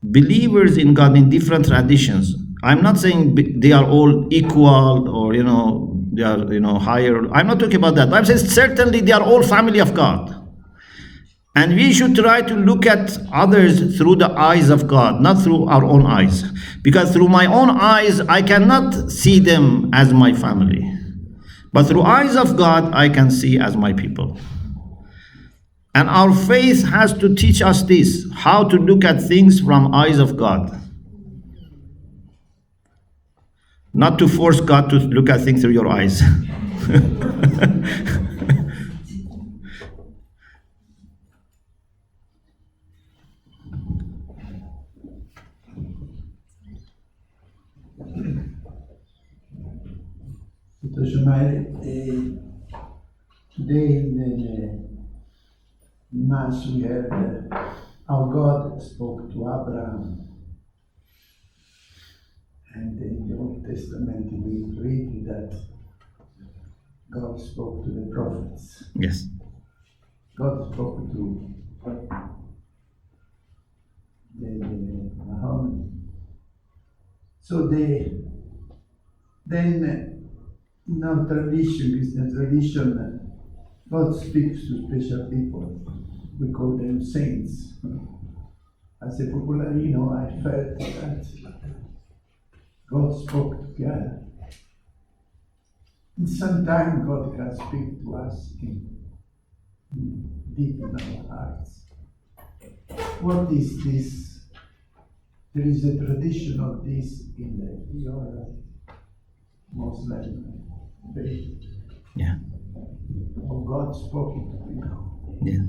believers in God in different traditions, I'm not saying they are all equal or they are higher. I'm not talking about that. I'm saying certainly they are all family of God. And we should try to look at others through the eyes of God, not through our own eyes. Because through my own eyes, I cannot see them as my family. But through eyes of God, I can see as my people. And our faith has to teach us this, how to look at things from eyes of God. Not to force God to look at things through your eyes. Shomali, today in the Mass we have how God spoke to Abraham. And in the Old Testament we read that God spoke to the prophets. Yes. God spoke to the Muhammad. So then in our tradition, Christian tradition, God speaks to special people. We call them saints. As a Popularino, I felt that God spoke to Chiara. And sometimes God can speak to us deep in our hearts. What is this? There is a tradition of this in your Muslim faith. Yeah. Of God spoken to people. Yeah.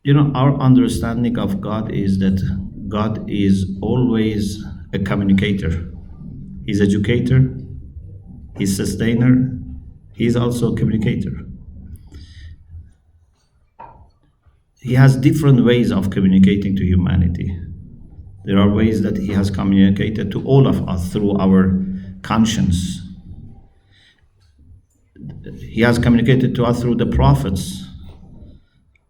You know, our understanding of God is that God is always a communicator. He's educator, he's sustainer, he's also a communicator. He has different ways of communicating to humanity. There are ways that he has communicated to all of us through our conscience. He has communicated to us through the prophets,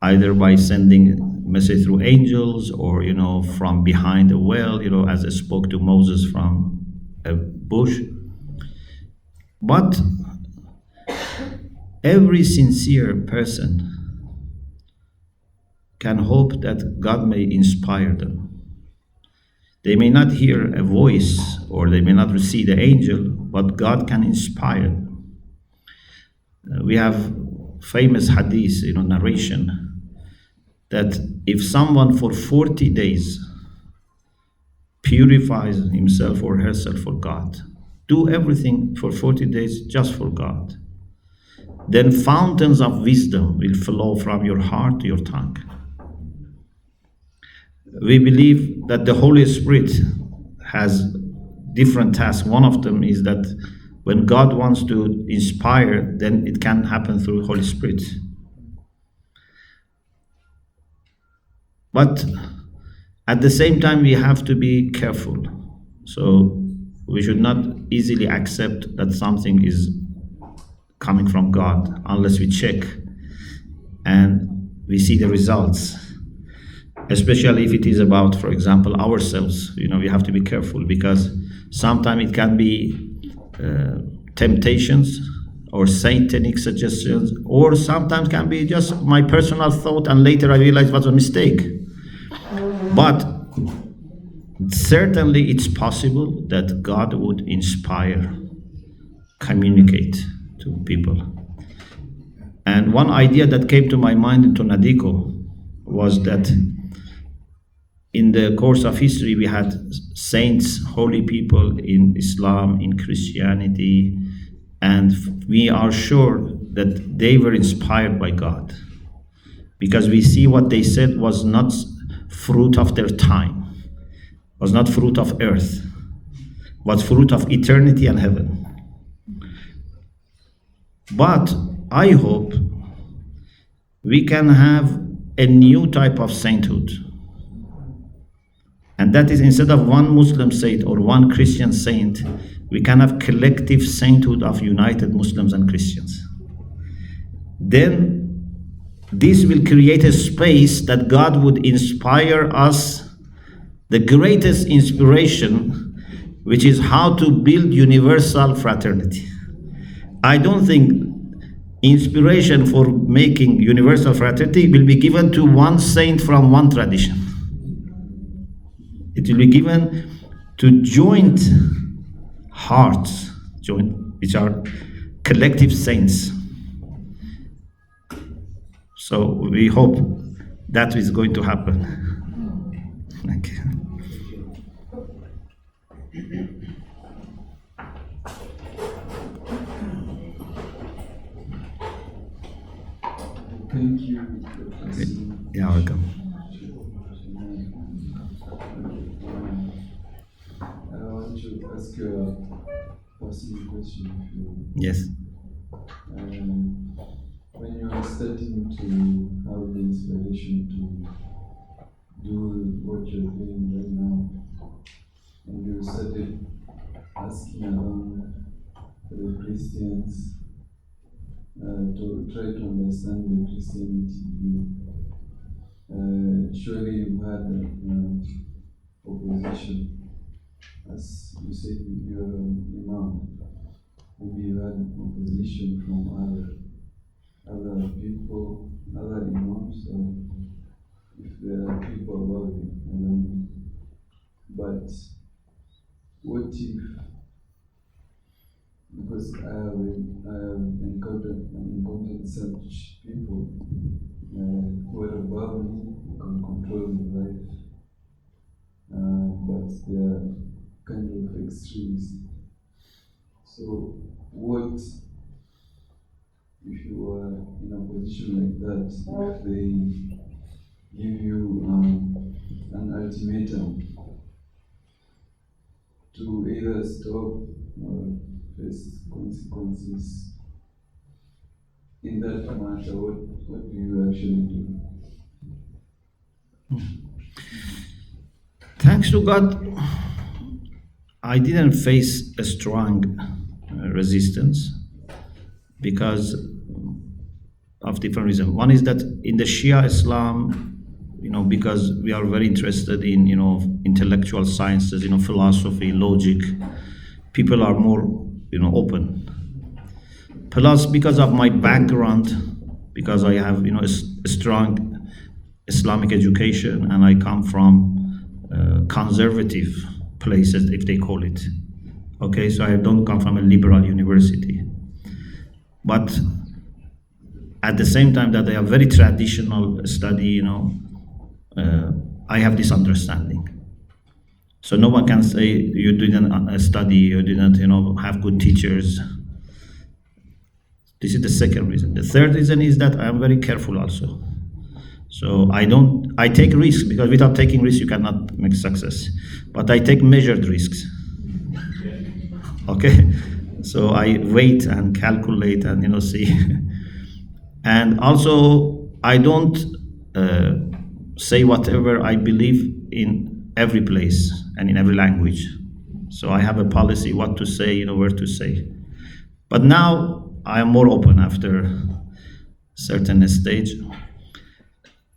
either by sending message through angels or, from behind a well, as it spoke to Moses from a bush. But every sincere person can hope that God may inspire them. They may not hear a voice or they may not receive the angel, but God can inspire them. We have famous hadith, narration, that if someone for 40 days purifies himself or herself for God, do everything for 40 days just for God, then fountains of wisdom will flow from your heart to your tongue. We believe that the Holy Spirit has different tasks. One of them is that when God wants to inspire, then it can happen through the Holy Spirit. But at the same time, we have to be careful. So we should not easily accept that something is coming from God unless we check and we see the results. Especially if it is about, for example, ourselves. We have to be careful because sometimes it can be temptations or satanic suggestions, or sometimes can be just my personal thought and later I realize it was a mistake. But certainly it's possible that God would inspire, communicate to people. And one idea that came to my mind in Tonadico was that in the course of history, we had saints, holy people in Islam, in Christianity, and we are sure that they were inspired by God. Because we see what they said was not fruit of their time, was not fruit of earth, was fruit of eternity and heaven. But I hope we can have a new type of sainthood. And that is, instead of one Muslim saint or one Christian saint, we can have collective sainthood of united Muslims and Christians. Then this will create a space that God would inspire us, the greatest inspiration, which is how to build universal fraternity. I don't think inspiration for making universal fraternity will be given to one saint from one tradition. It will be given to joint hearts, which are collective saints. So we hope that is going to happen. Thank you. Thank you. Yeah, welcome. I want to ask you a personal question. If you, Yes. when you are starting to have the inspiration to do what you're doing right now, and you started asking around the Christians to try to understand the Christianity view, surely you had opposition. As you said, you're an imam. Maybe you had opposition from other people, other imams, or if there are people above you, I don't know. But what if, because I have encountered such people who are above me, who can control my life, but they are kind of extremists. So what if you are in a position like that, if they give you an ultimatum to either stop or face consequences in that matter, what do you actually do? Thanks to God, I didn't face a strong resistance because of different reasons. One is that in the Shia Islam, because we are very interested in, intellectual sciences, philosophy, logic, people are more, open. Plus, because of my background, because I have, a strong Islamic education, and I come from conservative places, if they call it. Okay, so I don't come from a liberal university. But at the same time that I have very traditional study, I have this understanding. So no one can say you didn't study, you didn't, have good teachers. This is the second reason. The third reason is that I am very careful also. So I take risks, because without taking risks you cannot make success. But I take measured risks. Okay? So I wait and calculate and see. And also I don't say whatever I believe in every place and in every language. So I have a policy what to say, where to say. But now I am more open after certain stage.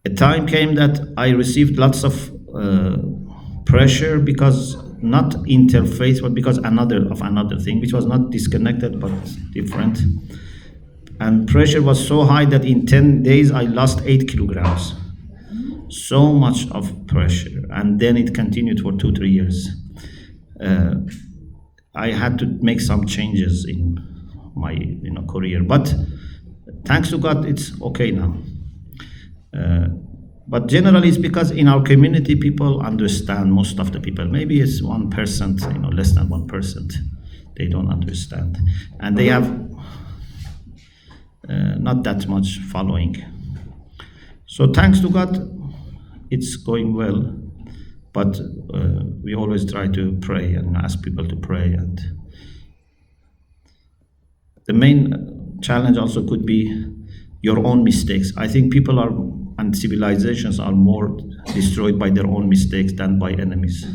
A time came that I received lots of pressure, because not interfaith, but because another thing, which was not disconnected but different. And pressure was so high that in 10 days I lost 8 kilograms. So much of pressure, and then it continued for 2-3 years. I had to make some changes in my career, but thanks to God it's okay now. But generally it's because in our community people understand, most of the people, maybe it's 1%, less than 1%, they don't understand, and they have not that much following. So thanks to God it's going well, but we always try to pray and ask people to pray. And the main challenge also could be your own mistakes. I think people and civilizations are more destroyed by their own mistakes than by enemies.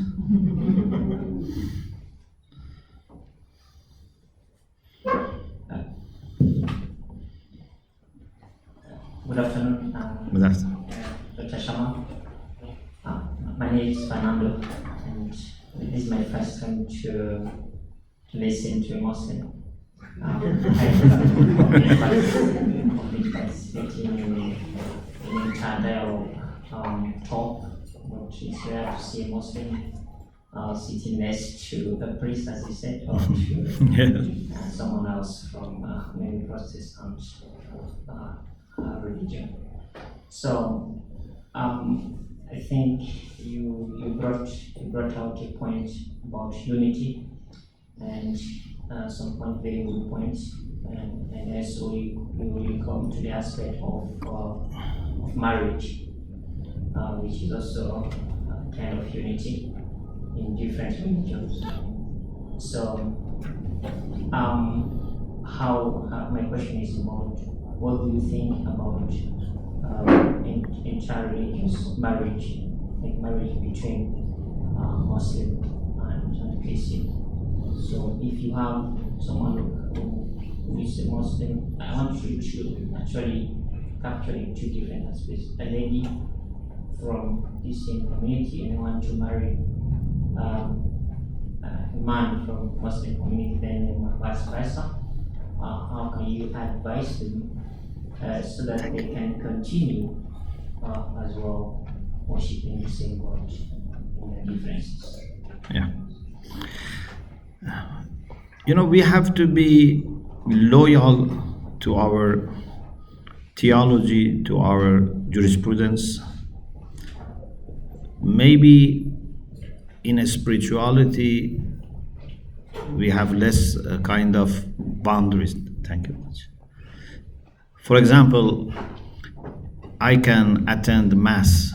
Good afternoon. Good afternoon. Dr. Sharma. My name is Fernando, and this is my first time to listen to a Muslim. I've participating in entire talk, but it's rare to see a Muslim sitting next to a priest, as you said, or to someone else from maybe Protestant religion. So I think you brought out a point about unity, and some point very good points, and also you come to the aspect of marriage, which is also a kind of unity in different religions. So, my question is about what do you think about interreligious marriage, like marriage between Muslim and Christian. So if you have someone who is a Muslim, I want you to actually capture in two different aspects. A lady from the same community and want to marry a man from Muslim community, then vice versa. How can you advise them so that they can continue as well worshiping the same God in their differences? Yeah. We have to be loyal to our theology, to our jurisprudence. Maybe in a spirituality, we have less kind of boundaries. Thank you much. For example, I can attend Mass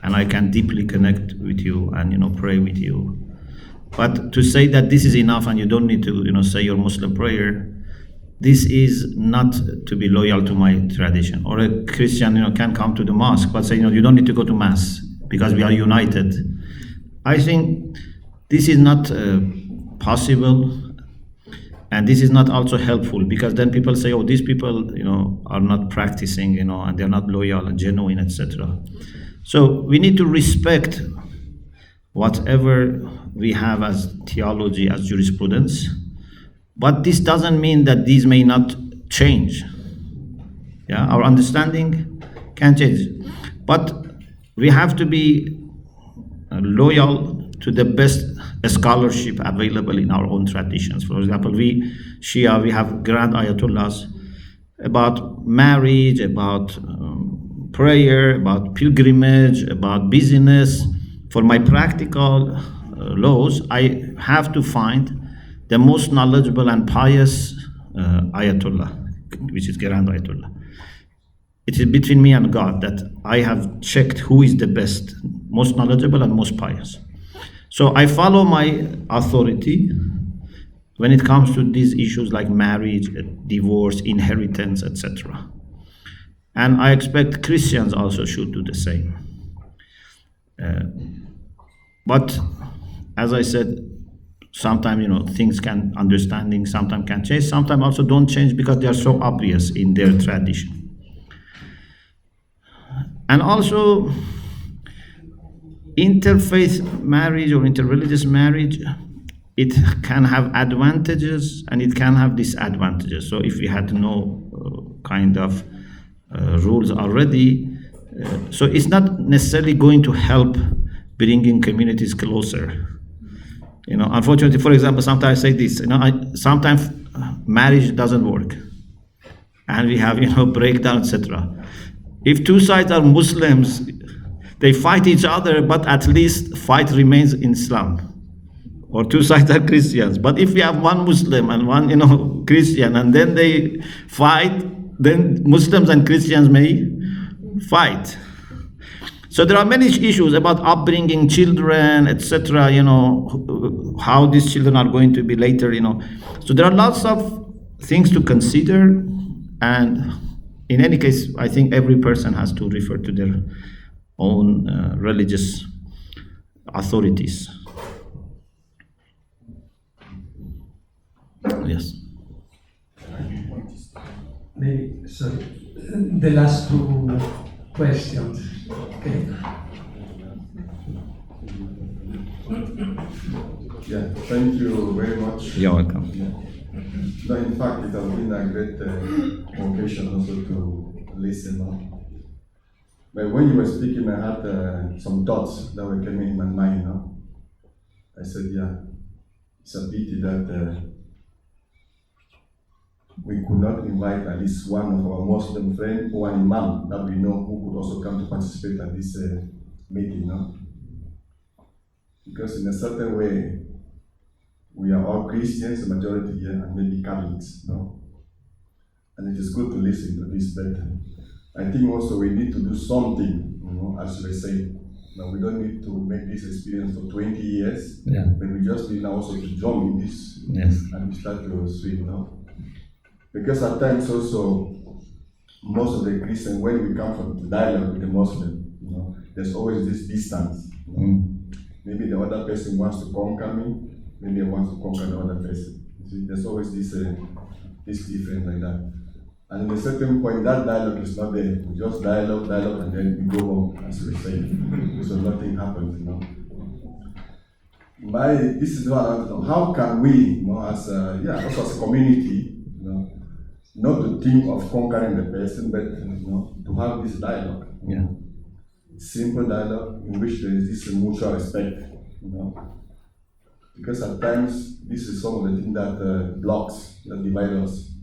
and I can deeply connect with you and pray with you. But to say that this is enough and you don't need to say your Muslim prayer, this is not to be loyal to my tradition. Or a Christian can come to the mosque but say you don't need to go to Mass because we are united. I think this is not possible, and this is not also helpful, because then people say, oh, these people are not practicing and they're not loyal and genuine, etc. So we need to respect whatever we have as theology, as jurisprudence, but this doesn't mean that these may not change. Yeah, our understanding can change, but we have to be loyal to the best scholarship available in our own traditions. For example, we Shia, we have grand ayatollahs about marriage, about prayer, about pilgrimage, about business. For my practical laws, I have to find the most knowledgeable and pious ayatollah, which is grand ayatollah. It is between me and God that I have checked who is the best, most knowledgeable and most pious. So I follow my authority when it comes to these issues like marriage, divorce, inheritance, etc. And I expect Christians also should do the same. But as I said, sometimes things can, understanding sometimes can change, sometimes also don't change because they are so obvious in their tradition. And also, interfaith marriage or interreligious marriage, it can have advantages and it can have disadvantages. So if we had no kind of rules already, so it's not necessarily going to help bringing communities closer. Unfortunately, for example, sometimes I say this, sometimes marriage doesn't work and we have, breakdown, etc. If two sides are Muslims, they fight each other, but at least fight remains in Islam. Or two sides are Christians. But if we have one Muslim and one, Christian, and then they fight, then Muslims and Christians may fight. So there are many issues about upbringing children, etc., how these children are going to be later, So there are lots of things to consider, and in any case, I think every person has to refer to their own religious authorities. Yes. Maybe, sorry, the last two questions. Okay. Yeah, thank you very much. You're welcome. Yeah. No, in fact, it has been a great occasion also to listen. But when you were speaking, I had some thoughts that were coming in my mind. I said, yeah, it's a pity that we could not invite at least one of our Muslim friends or an imam that we know who could also come to participate at this meeting. Because in a certain way, we are all Christians, the majority here, and maybe Catholics. And it is good to listen to this, but I think also we need to do something, as we say, Now, we don't need to make this experience for 20 years, Yeah. but we just need now also to jump in this Yes. and we start to swim now. Because at times also, most of the Christians, when we come from dialogue with the Muslim, there's always this distance. Maybe the other person wants to conquer me, maybe I want to conquer the other person. You see, there's always this difference like that. And at a certain point, that dialogue is not there. We just dialogue, and then we go home, as we say. So nothing happens, This is what I want to know. How can we, also as a community, not to think of conquering the person, but to have this dialogue. Yeah. Simple dialogue in which there is this mutual respect. Because at times this is some of the things that blocks, that divide us.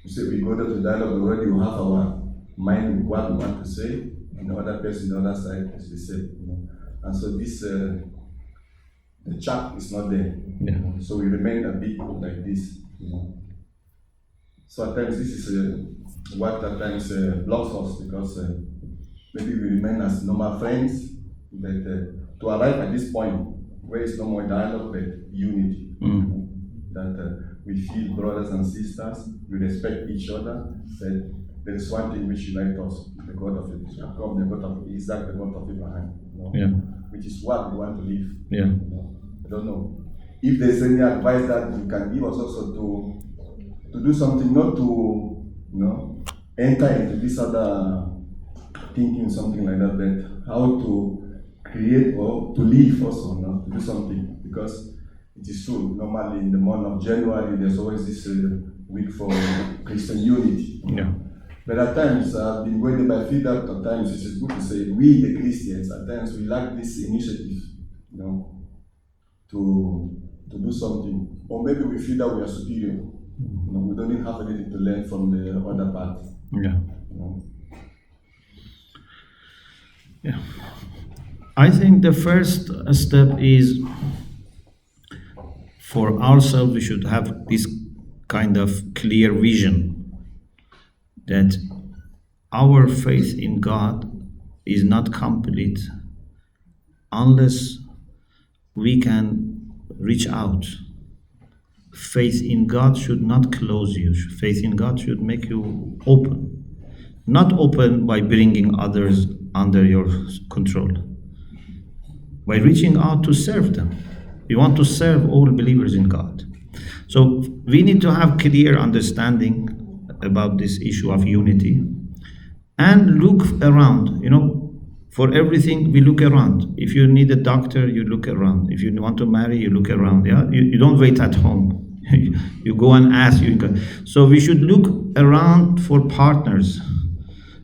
You say we go there to dialogue already, we have our mind with what we want to say, and the other person, the other side, as we said. And so this the chat is not there. Yeah. So we remain a bit like this. So at times this is what at times blocks us, because maybe we remain as normal friends, but to arrive at this point where it's no more dialogue but unity, that we feel brothers and sisters, we respect each other, that there is one thing which unites us, the God of Jacob, the God of Isaac, the God of Abraham, which is what we want to live. Yeah. I don't know if there's any advice that you can give us also to do something, not to enter into this other thinking, something like that, but how to create or to live also, to do something. Because it is true, normally in the month of January, there's always this week for Christian unity. Yeah. But at times, I've been going by feedback, at times it is good to say, we the Christians, at times we lack this initiative, to do something. Or maybe we feel that we are superior. We don't even have anything to learn from the other part. Yeah. Yeah. I think the first step is, for ourselves, we should have this kind of clear vision that our faith in God is not complete unless we can reach out. Faith in God should not close you. Faith in God should make you open. Not open by bringing others under your control, by reaching out to serve them. We want to serve all believers in God. So we need to have clear understanding about this issue of unity and look around. For everything, we look around. If you need a doctor, you look around. If you want to marry, you look around. Yeah, you don't wait at home. You go and ask. So we should look around for partners.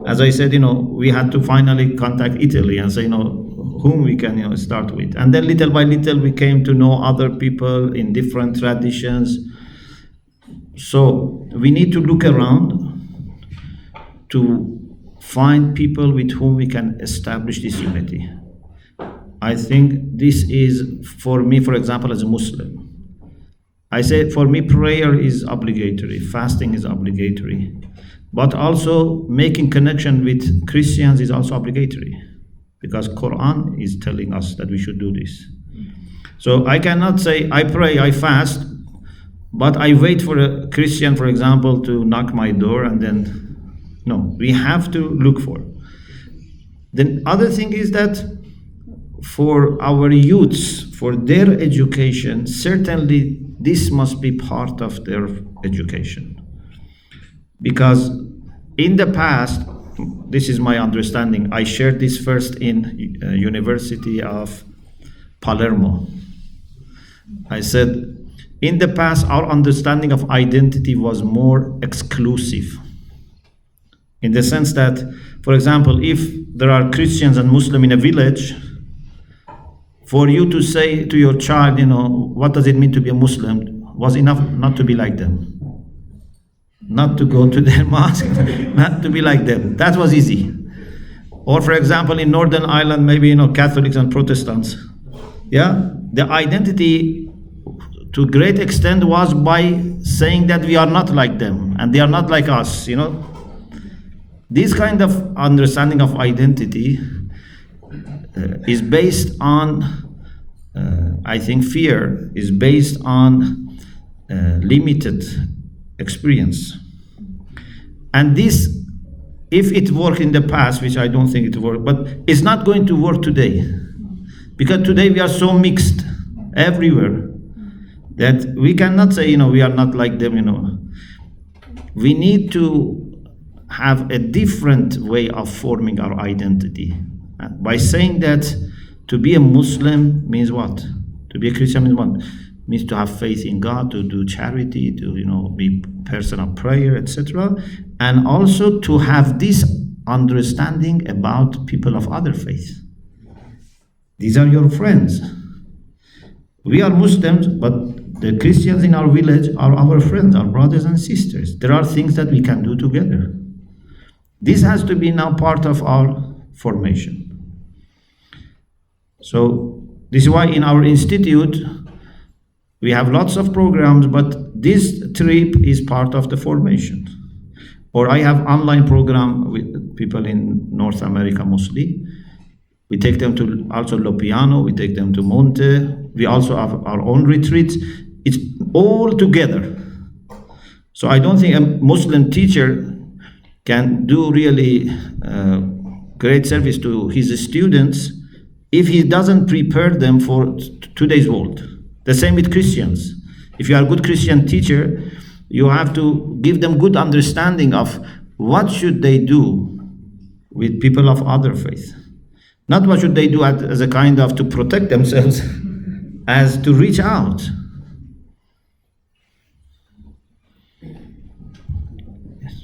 As I said, we had to finally contact Italy and say, whom we can start with. And then little by little, we came to know other people in different traditions. So we need to look around to find people with whom we can establish this unity. I think this is, for me, for example, as a Muslim, I say for me prayer is obligatory, fasting is obligatory, but also making connection with Christians is also obligatory, because Quran is telling us that we should do this. So I cannot say I pray, I fast, but I wait for a Christian, for example, to knock my door and then. No, we have to look for. The other thing is that for our youths, for their education, certainly this must be part of their education. Because in the past, this is my understanding, I shared this first in University of Palermo. I said, in the past, our understanding of identity was more exclusive. In the sense that, for example, if there are Christians and Muslims in a village, for you to say to your child, what does it mean to be a Muslim, was enough not to be like them. Not to go to their mosque, not to be like them. That was easy. Or for example, in Northern Ireland, maybe, Catholics and Protestants. Yeah, the identity to a great extent was by saying that we are not like them and they are not like us, This kind of understanding of identity is based on, I think, fear is based on limited experience. And this, if it worked in the past, which I don't think it worked, but it's not going to work today. Because today we are so mixed everywhere that we cannot say, we are not like them, We need to have a different way of forming our identity. By saying that to be a Muslim means what? To be a Christian means what? Means to have faith in God, to do charity, to be person of prayer, etc. And also to have this understanding about people of other faiths. These are your friends. We are Muslims, but the Christians in our village are our friends, our brothers and sisters. There are things that we can do together. This has to be now part of our formation. So this is why in our institute we have lots of programs, but this trip is part of the formation. Or I have online program with people in North America mostly. We take them to also Lopiano, we take them to Monte. We also have our own retreats. It's all together. So I don't think a Muslim teacher can do really great service to his students if he doesn't prepare them for today's world. The same with Christians. If you are a good Christian teacher, you have to give them good understanding of what should they do with people of other faith. Not what should they do as a kind of to protect themselves, as to reach out. Yes.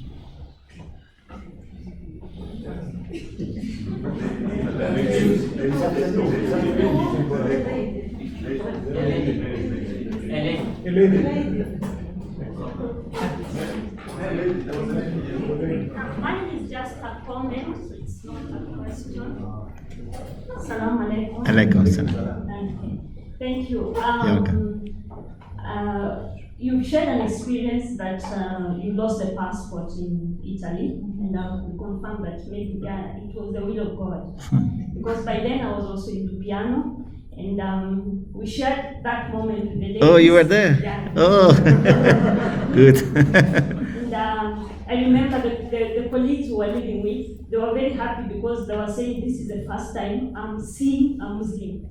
Mine is just a comment, it's not a question. Assalamu alaikum. Alaikum salam. Thank you. You're welcome. You've shared an experience that you lost a passport in Italy, and we confirmed that maybe it was the will of God. Because by then I was also in Lupiano, and we shared that moment with the ladies. Oh, you were there? Yeah. Oh, good. And I remember the colleagues who were living with, they were very happy because they were saying this is the first time I'm seeing a Muslim.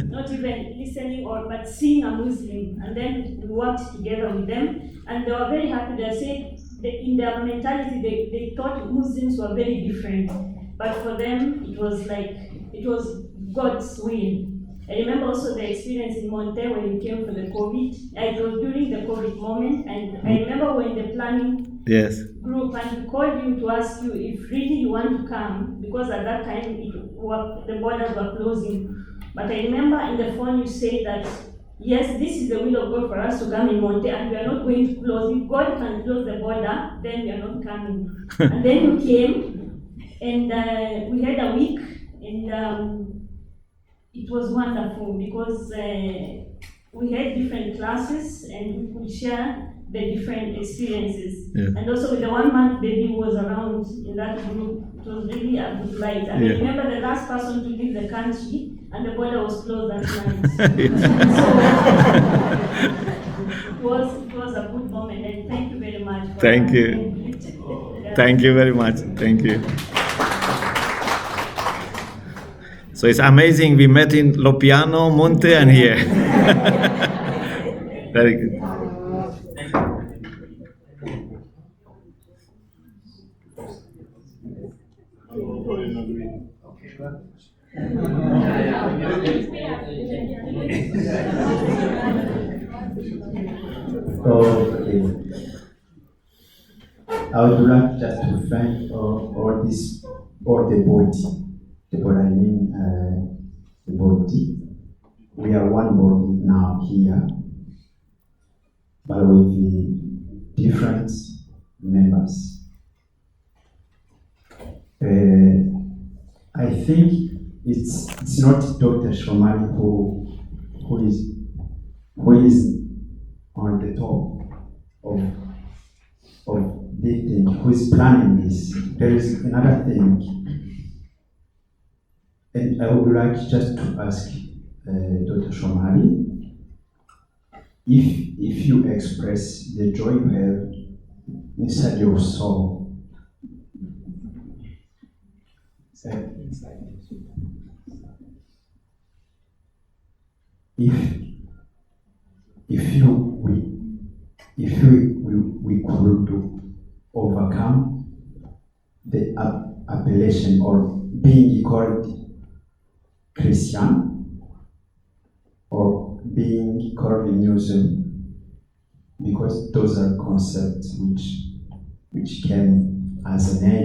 Not even listening but seeing a Muslim. And then we worked together with them, and they were very happy. They said in their mentality they thought Muslims were very different. But for them it was God's will. I remember also the experience in Monte when you came for the COVID. It was during the COVID moment, and I remember when the planning group, and we called you to ask you if really you want to come, because at that time the borders were closing. But I remember in the phone you said that yes, this is the will of God for us to come in Monte, and we are not going to close. If God can close the border, then we are not coming. And then you came, and we had a week, and it was wonderful because we had different classes and we could share the different experiences. Yeah. And also with the 1 month baby who was around in that group, it was really a good light. And I remember the last person to leave the country and the border was closed that night. So it was a good moment, and thank you very much. Thank you. Thank you very much. Thank you. So it's amazing. We met in Lopiano, Monte, and here. Very good. Okay. I would like just to thank all the body. What I mean, the body. We are one body now here, but with the different members. I think it's not Dr. Shomali who is on the top of this thing, who is planning this. There is another thing. And I would like just to ask Dr. Shomali, if you express the joy you have inside your soul, if we could overcome the appellation or being called Christian or being called a museum, because those are concepts which came as a name.